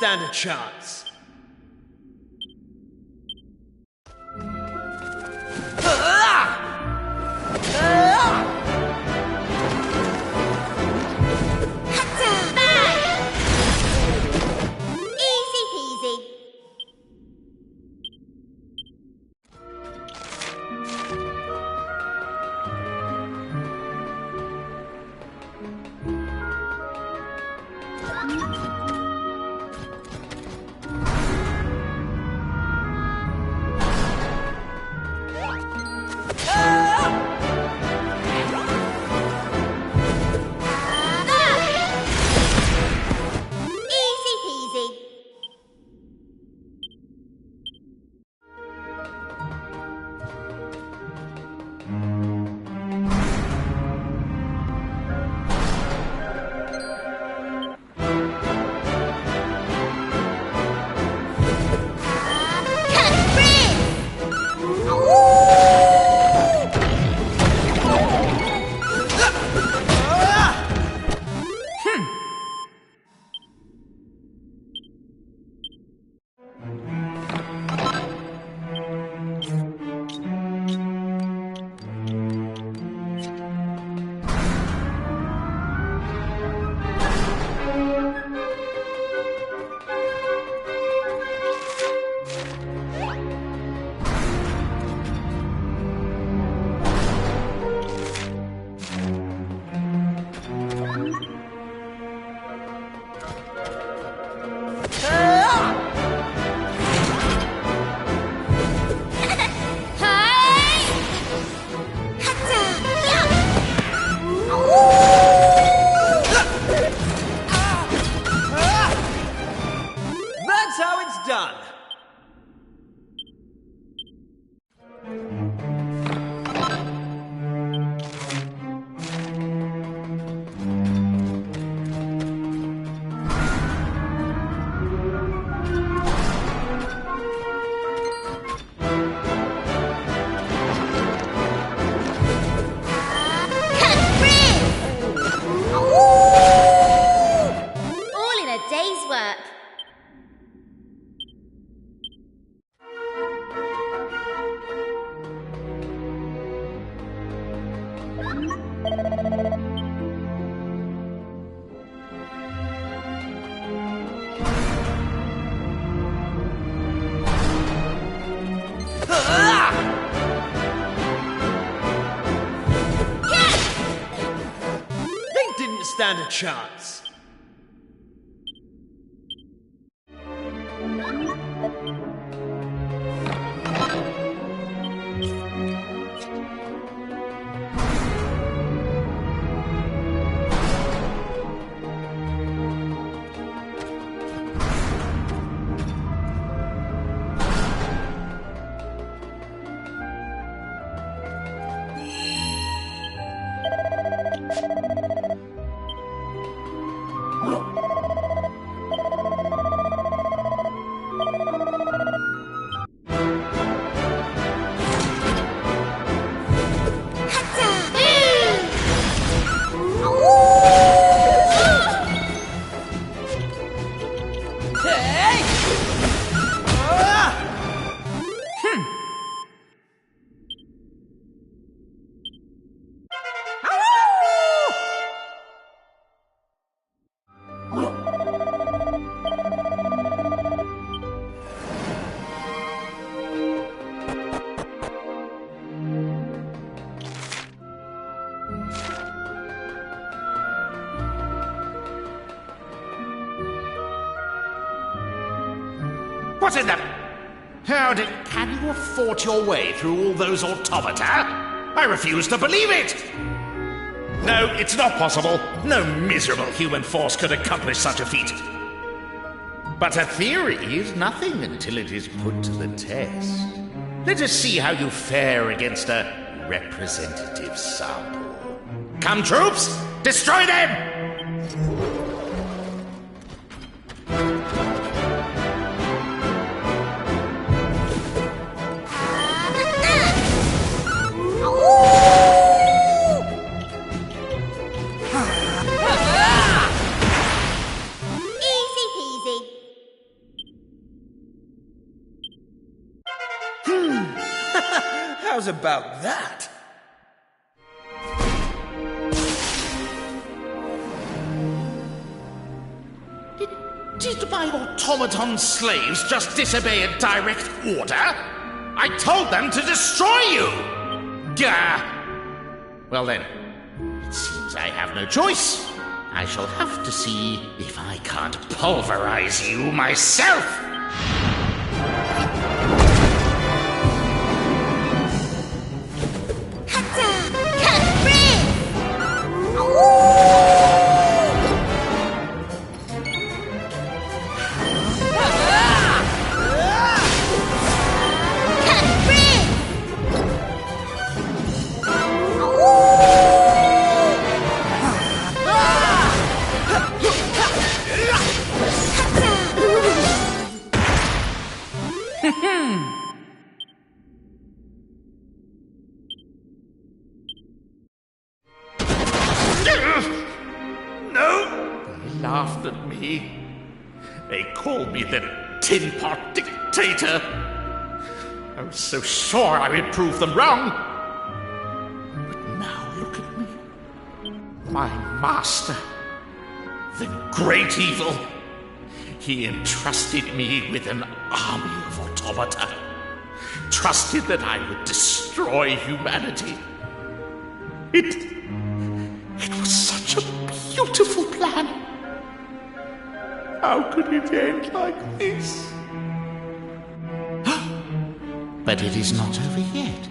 Stand a chance. Easy peasy. They didn't stand a chance. What in the... Can you have fought your way through all those automata? I refuse to believe it! No, it's not possible. No miserable human force could accomplish such a feat. But a theory is nothing until it is put to the test. Let us see how you fare against a representative sample. Come, troops! Destroy them! How's about that? Did my automaton slaves just disobey a direct order? I told them to destroy you! Gah! Well then, it seems I have no choice. I shall have to see if I can't pulverize you myself! They laughed at me. They called me the Tin Pot Dictator. I was so sure I would prove them wrong. But now look at me. My master, the great evil. He entrusted me with an army of automata. Trusted that I would destroy humanity. It was such a beautiful plan. How could it end like this? But it is not over yet.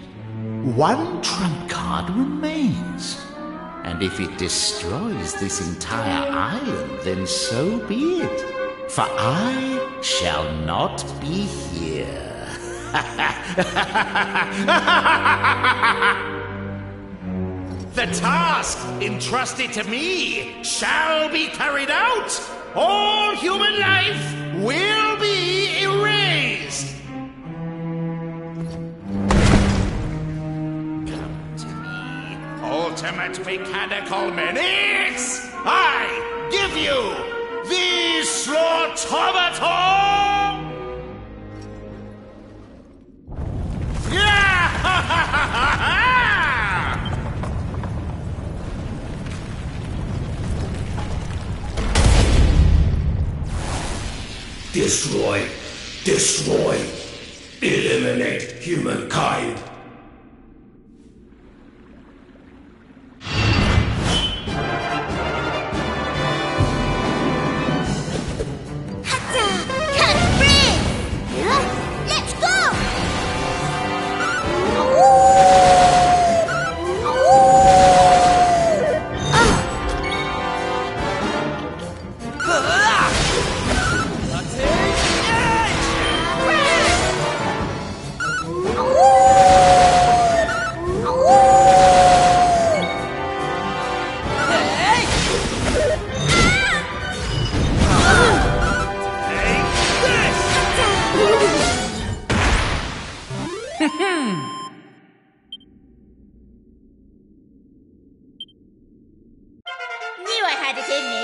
One trump card remains. And if it destroys this entire island, then so be it. For I shall not be here. The task entrusted to me shall be carried out. All human life will be erased. Come to me, ultimate mechanical menace. I give you the Automaton! Destroy. Destroy. Eliminate humankind. Knew I had it in me.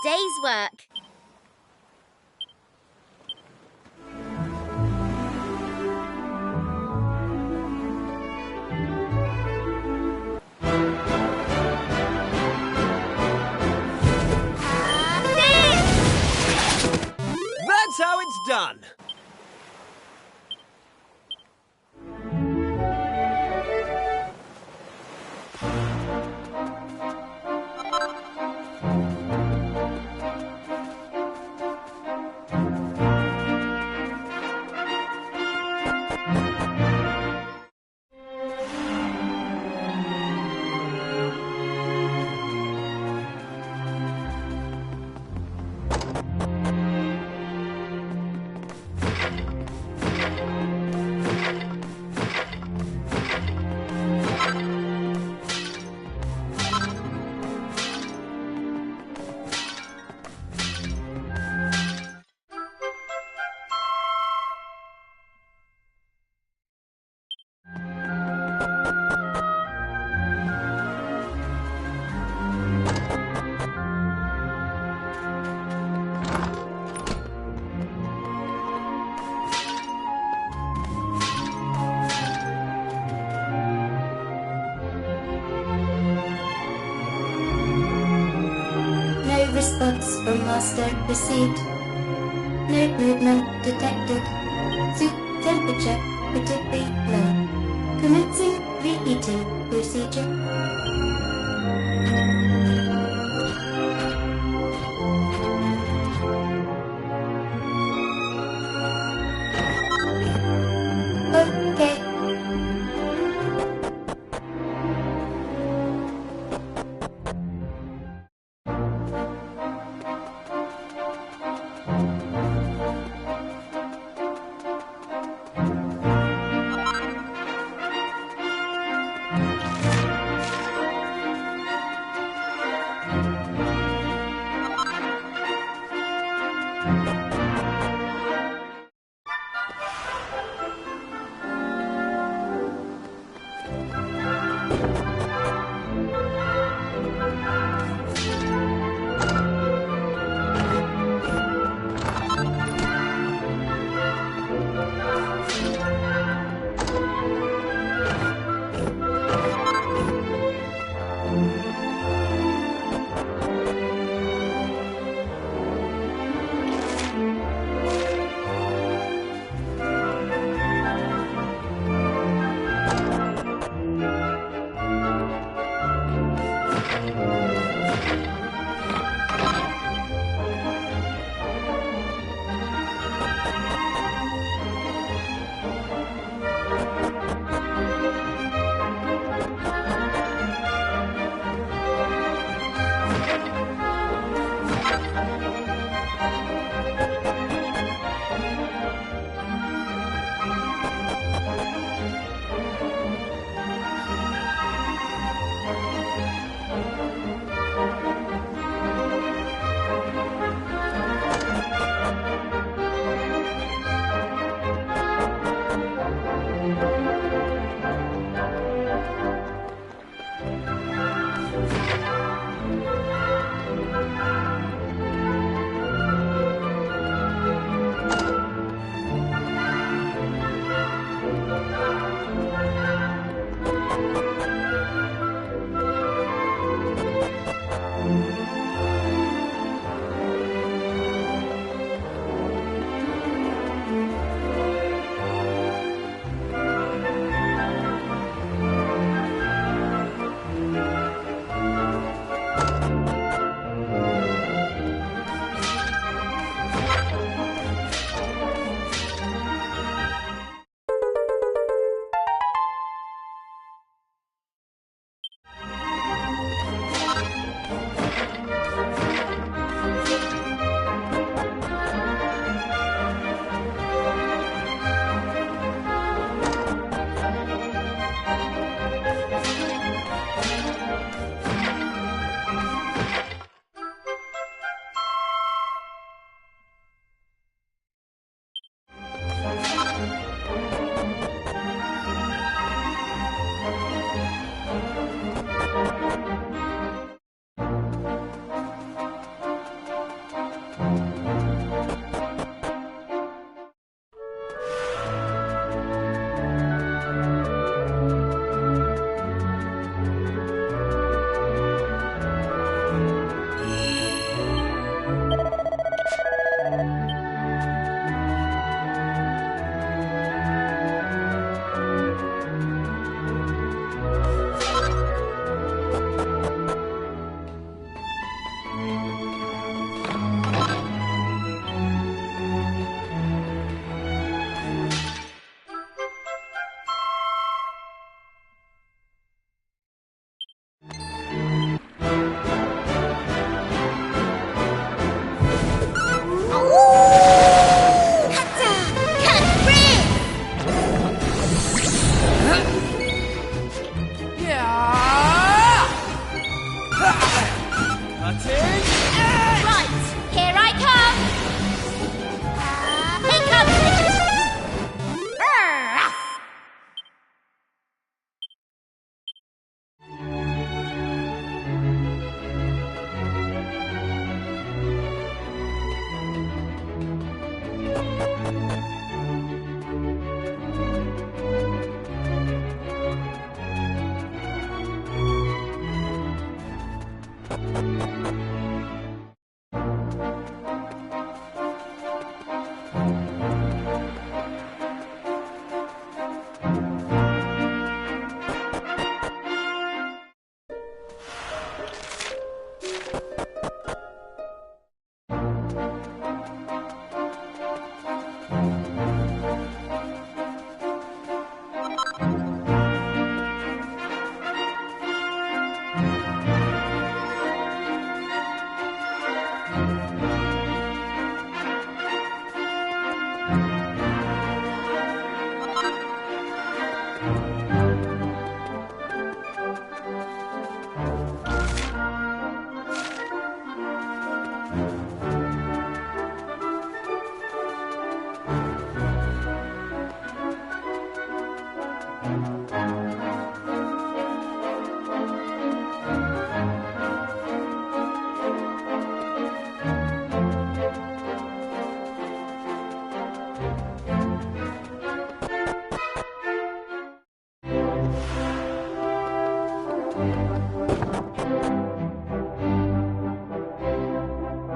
Day's work. That's how it's done. Response from master received. No movement detected. Soup temperature critically low. Commencing reheating procedure. Okay.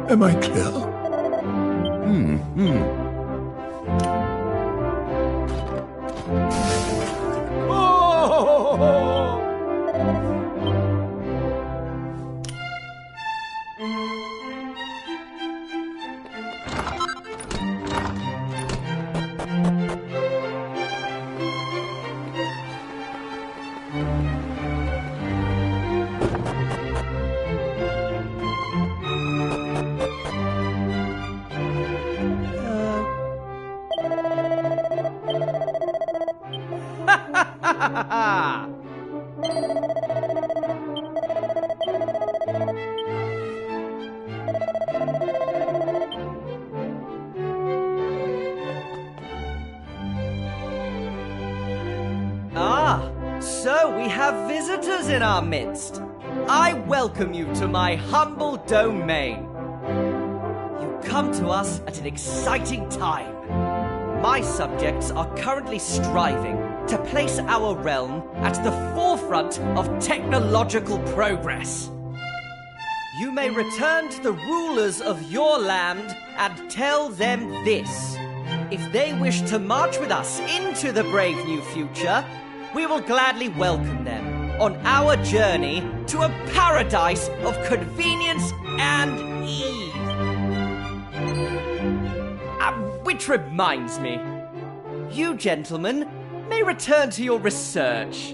Am I clear? So we have visitors in our midst. I welcome you to my humble domain. You come to us at an exciting time. My subjects are currently striving to place our realm at the forefront of technological progress. You may return to the rulers of your land and tell them this. If they wish to march with us into the brave new future, we will gladly welcome them on our journey to a paradise of convenience and ease. Which reminds me, you gentlemen may return to your research.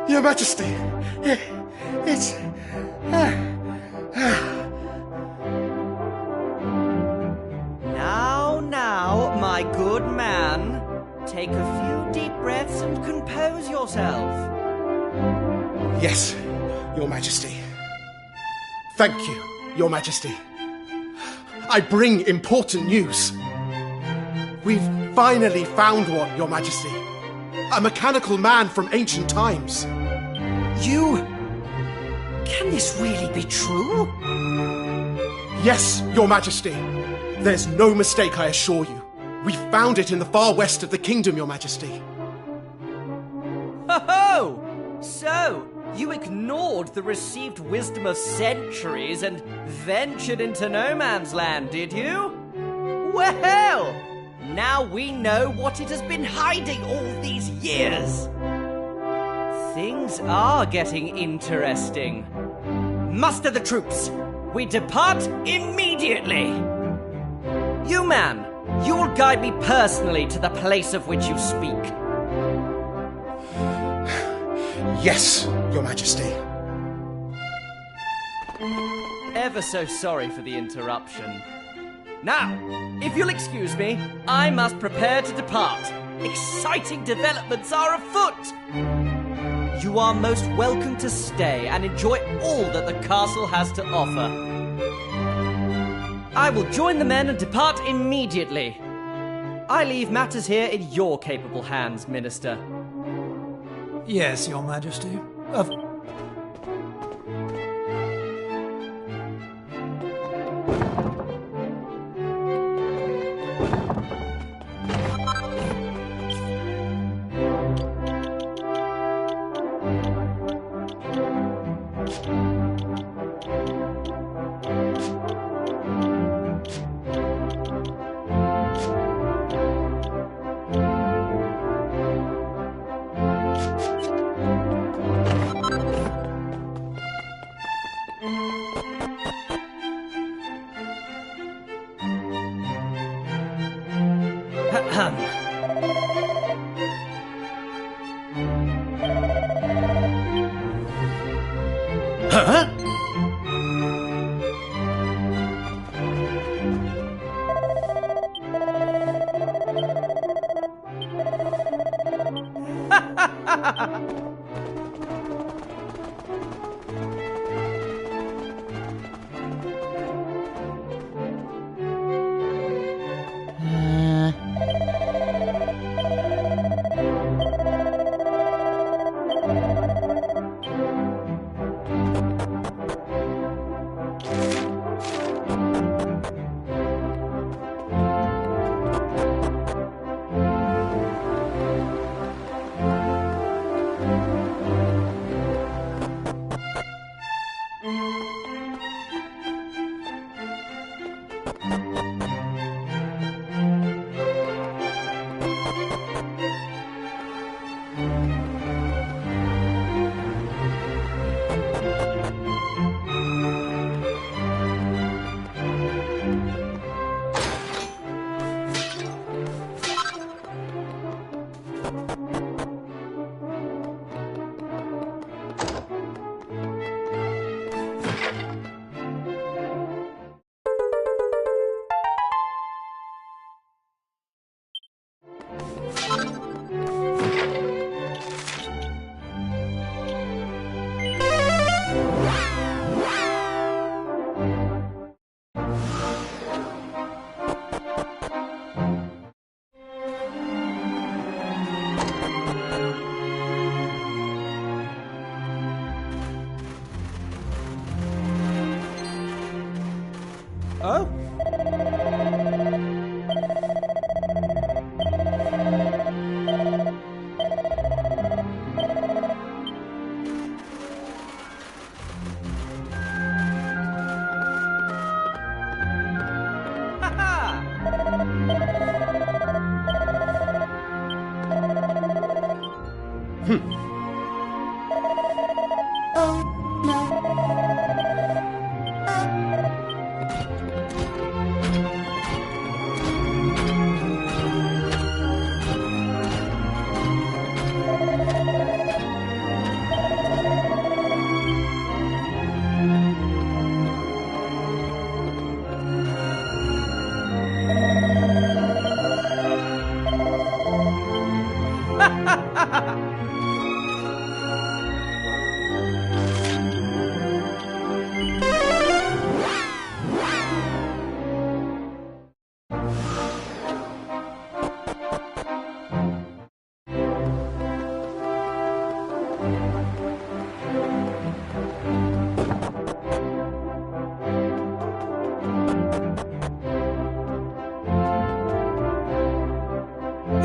Your Majesty, it's... Now, my good man, take a few deep breaths and compose yourself. Yes, Your Majesty. Thank you, Your Majesty. I bring important news. We've finally found one, Your Majesty. A mechanical man from ancient times. Can this really be true? Yes, Your Majesty. There's no mistake, I assure you. We found it in the far west of the kingdom, Your Majesty. Ho-ho! So, you ignored the received wisdom of centuries and ventured into no man's land, did you? Well, now we know what it has been hiding all these years. Things are getting interesting. Muster the troops. We depart immediately. You, man, you will guide me personally to the place of which you speak. Yes, Your Majesty. Ever so sorry for the interruption. Now, if you'll excuse me, I must prepare to depart. Exciting developments are afoot. You are most welcome to stay and enjoy all that the castle has to offer. I will join the men and depart immediately. I leave matters here in your capable hands, Minister. Yes, Your Majesty. Huh? Oh? Oh no.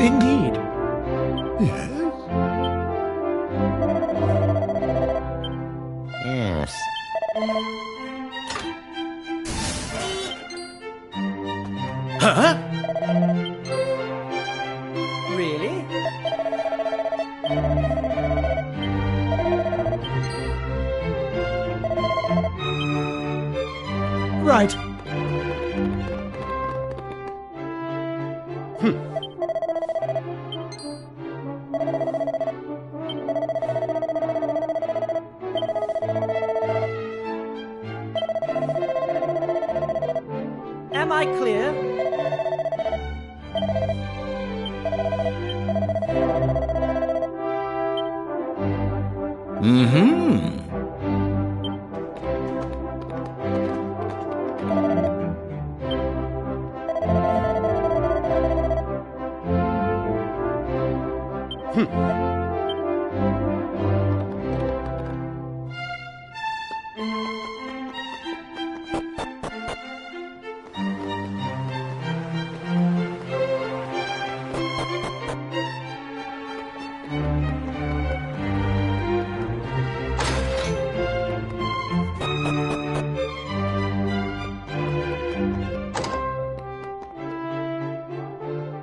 Indeed. Yes. Yes. Huh? Really? Right. Am I clear? Mm-hmm.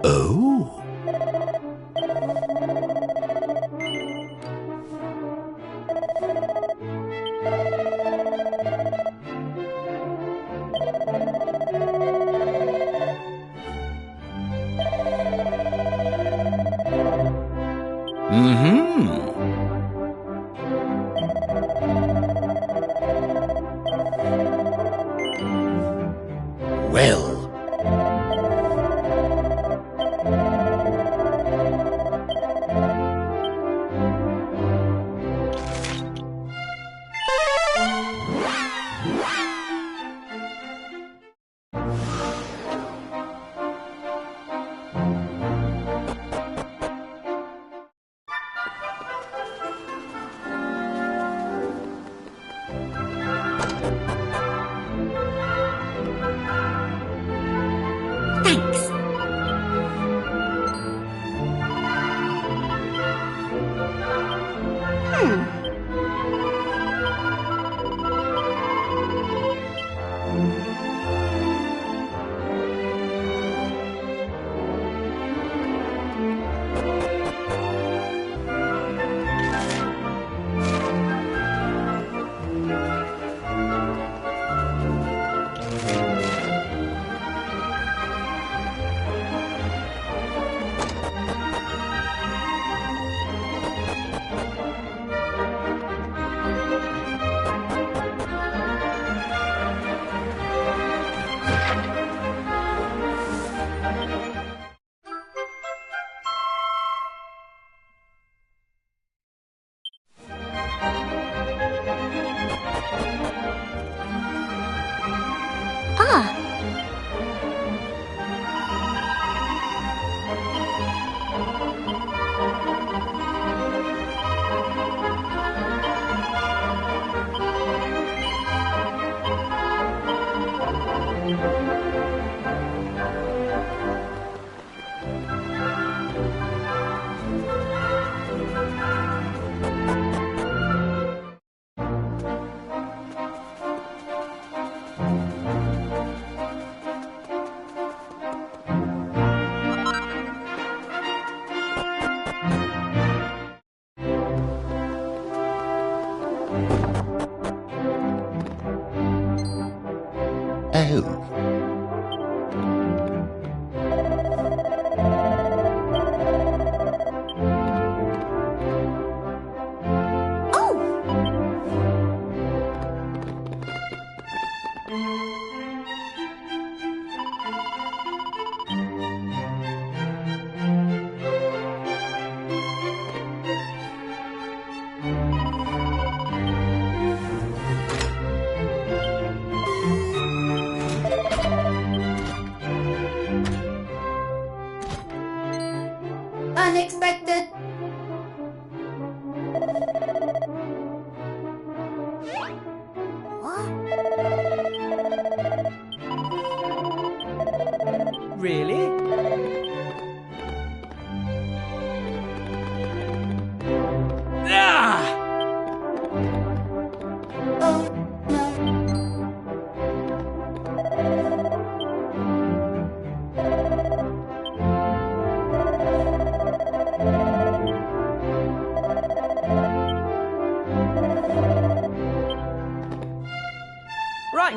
Oh. Well. Thanks. Oh. Unexpected. Really? Ah! Oh, no. Right.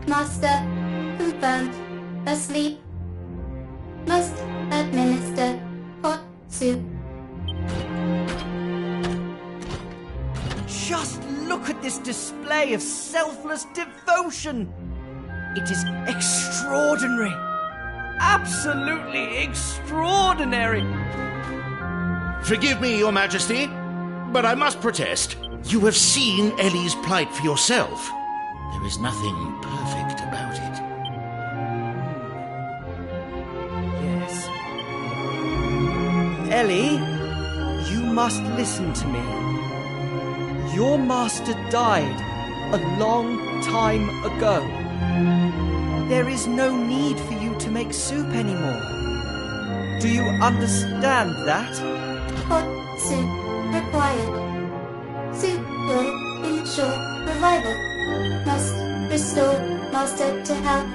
Master, confirmed. Asleep. Must administer hot soup. Just look at this display of selfless devotion. It is extraordinary. Absolutely extraordinary. Forgive me, Your Majesty, but I must protest. You have seen Ellie's plight for yourself. There is nothing perfect about it. Yes. Ellie, you must listen to me. Your master died a long time ago. There is no need for you to make soup anymore. Do you understand that? Hot soup required. Soup will ensure revival. Must restore master to health.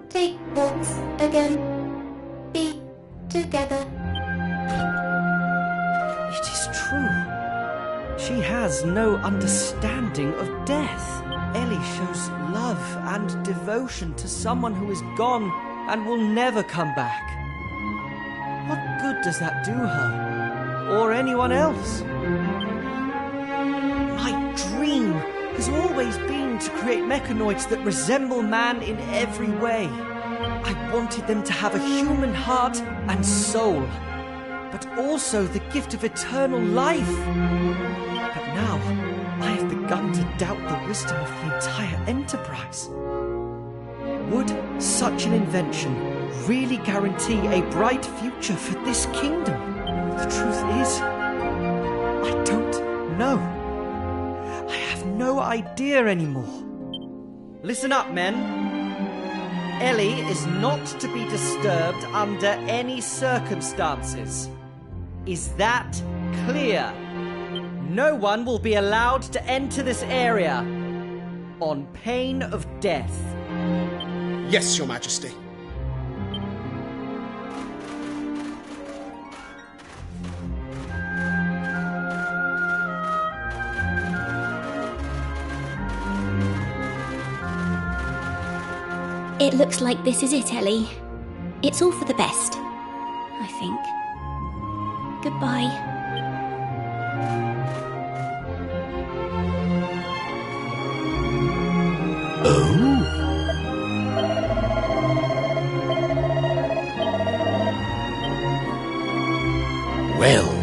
Take walks again. Be together. It is true. She has no understanding of death. Ellie shows love and devotion to someone who is gone and will never come back. What good does that do her? Or anyone else? My dream has always been to create mechanoids that resemble man in every way. I wanted them to have a human heart and soul, but also the gift of eternal life. But now, I have begun to doubt the wisdom of the entire enterprise. Would such an invention really guarantee a bright future for this kingdom? The truth is, I don't know. I have no idea anymore. Listen up, men. Ellie is not to be disturbed under any circumstances. Is that clear? No one will be allowed to enter this area on pain of death. Yes, Your Majesty. It looks like this is it, Ellie. It's all for the best, I think. Goodbye. Well.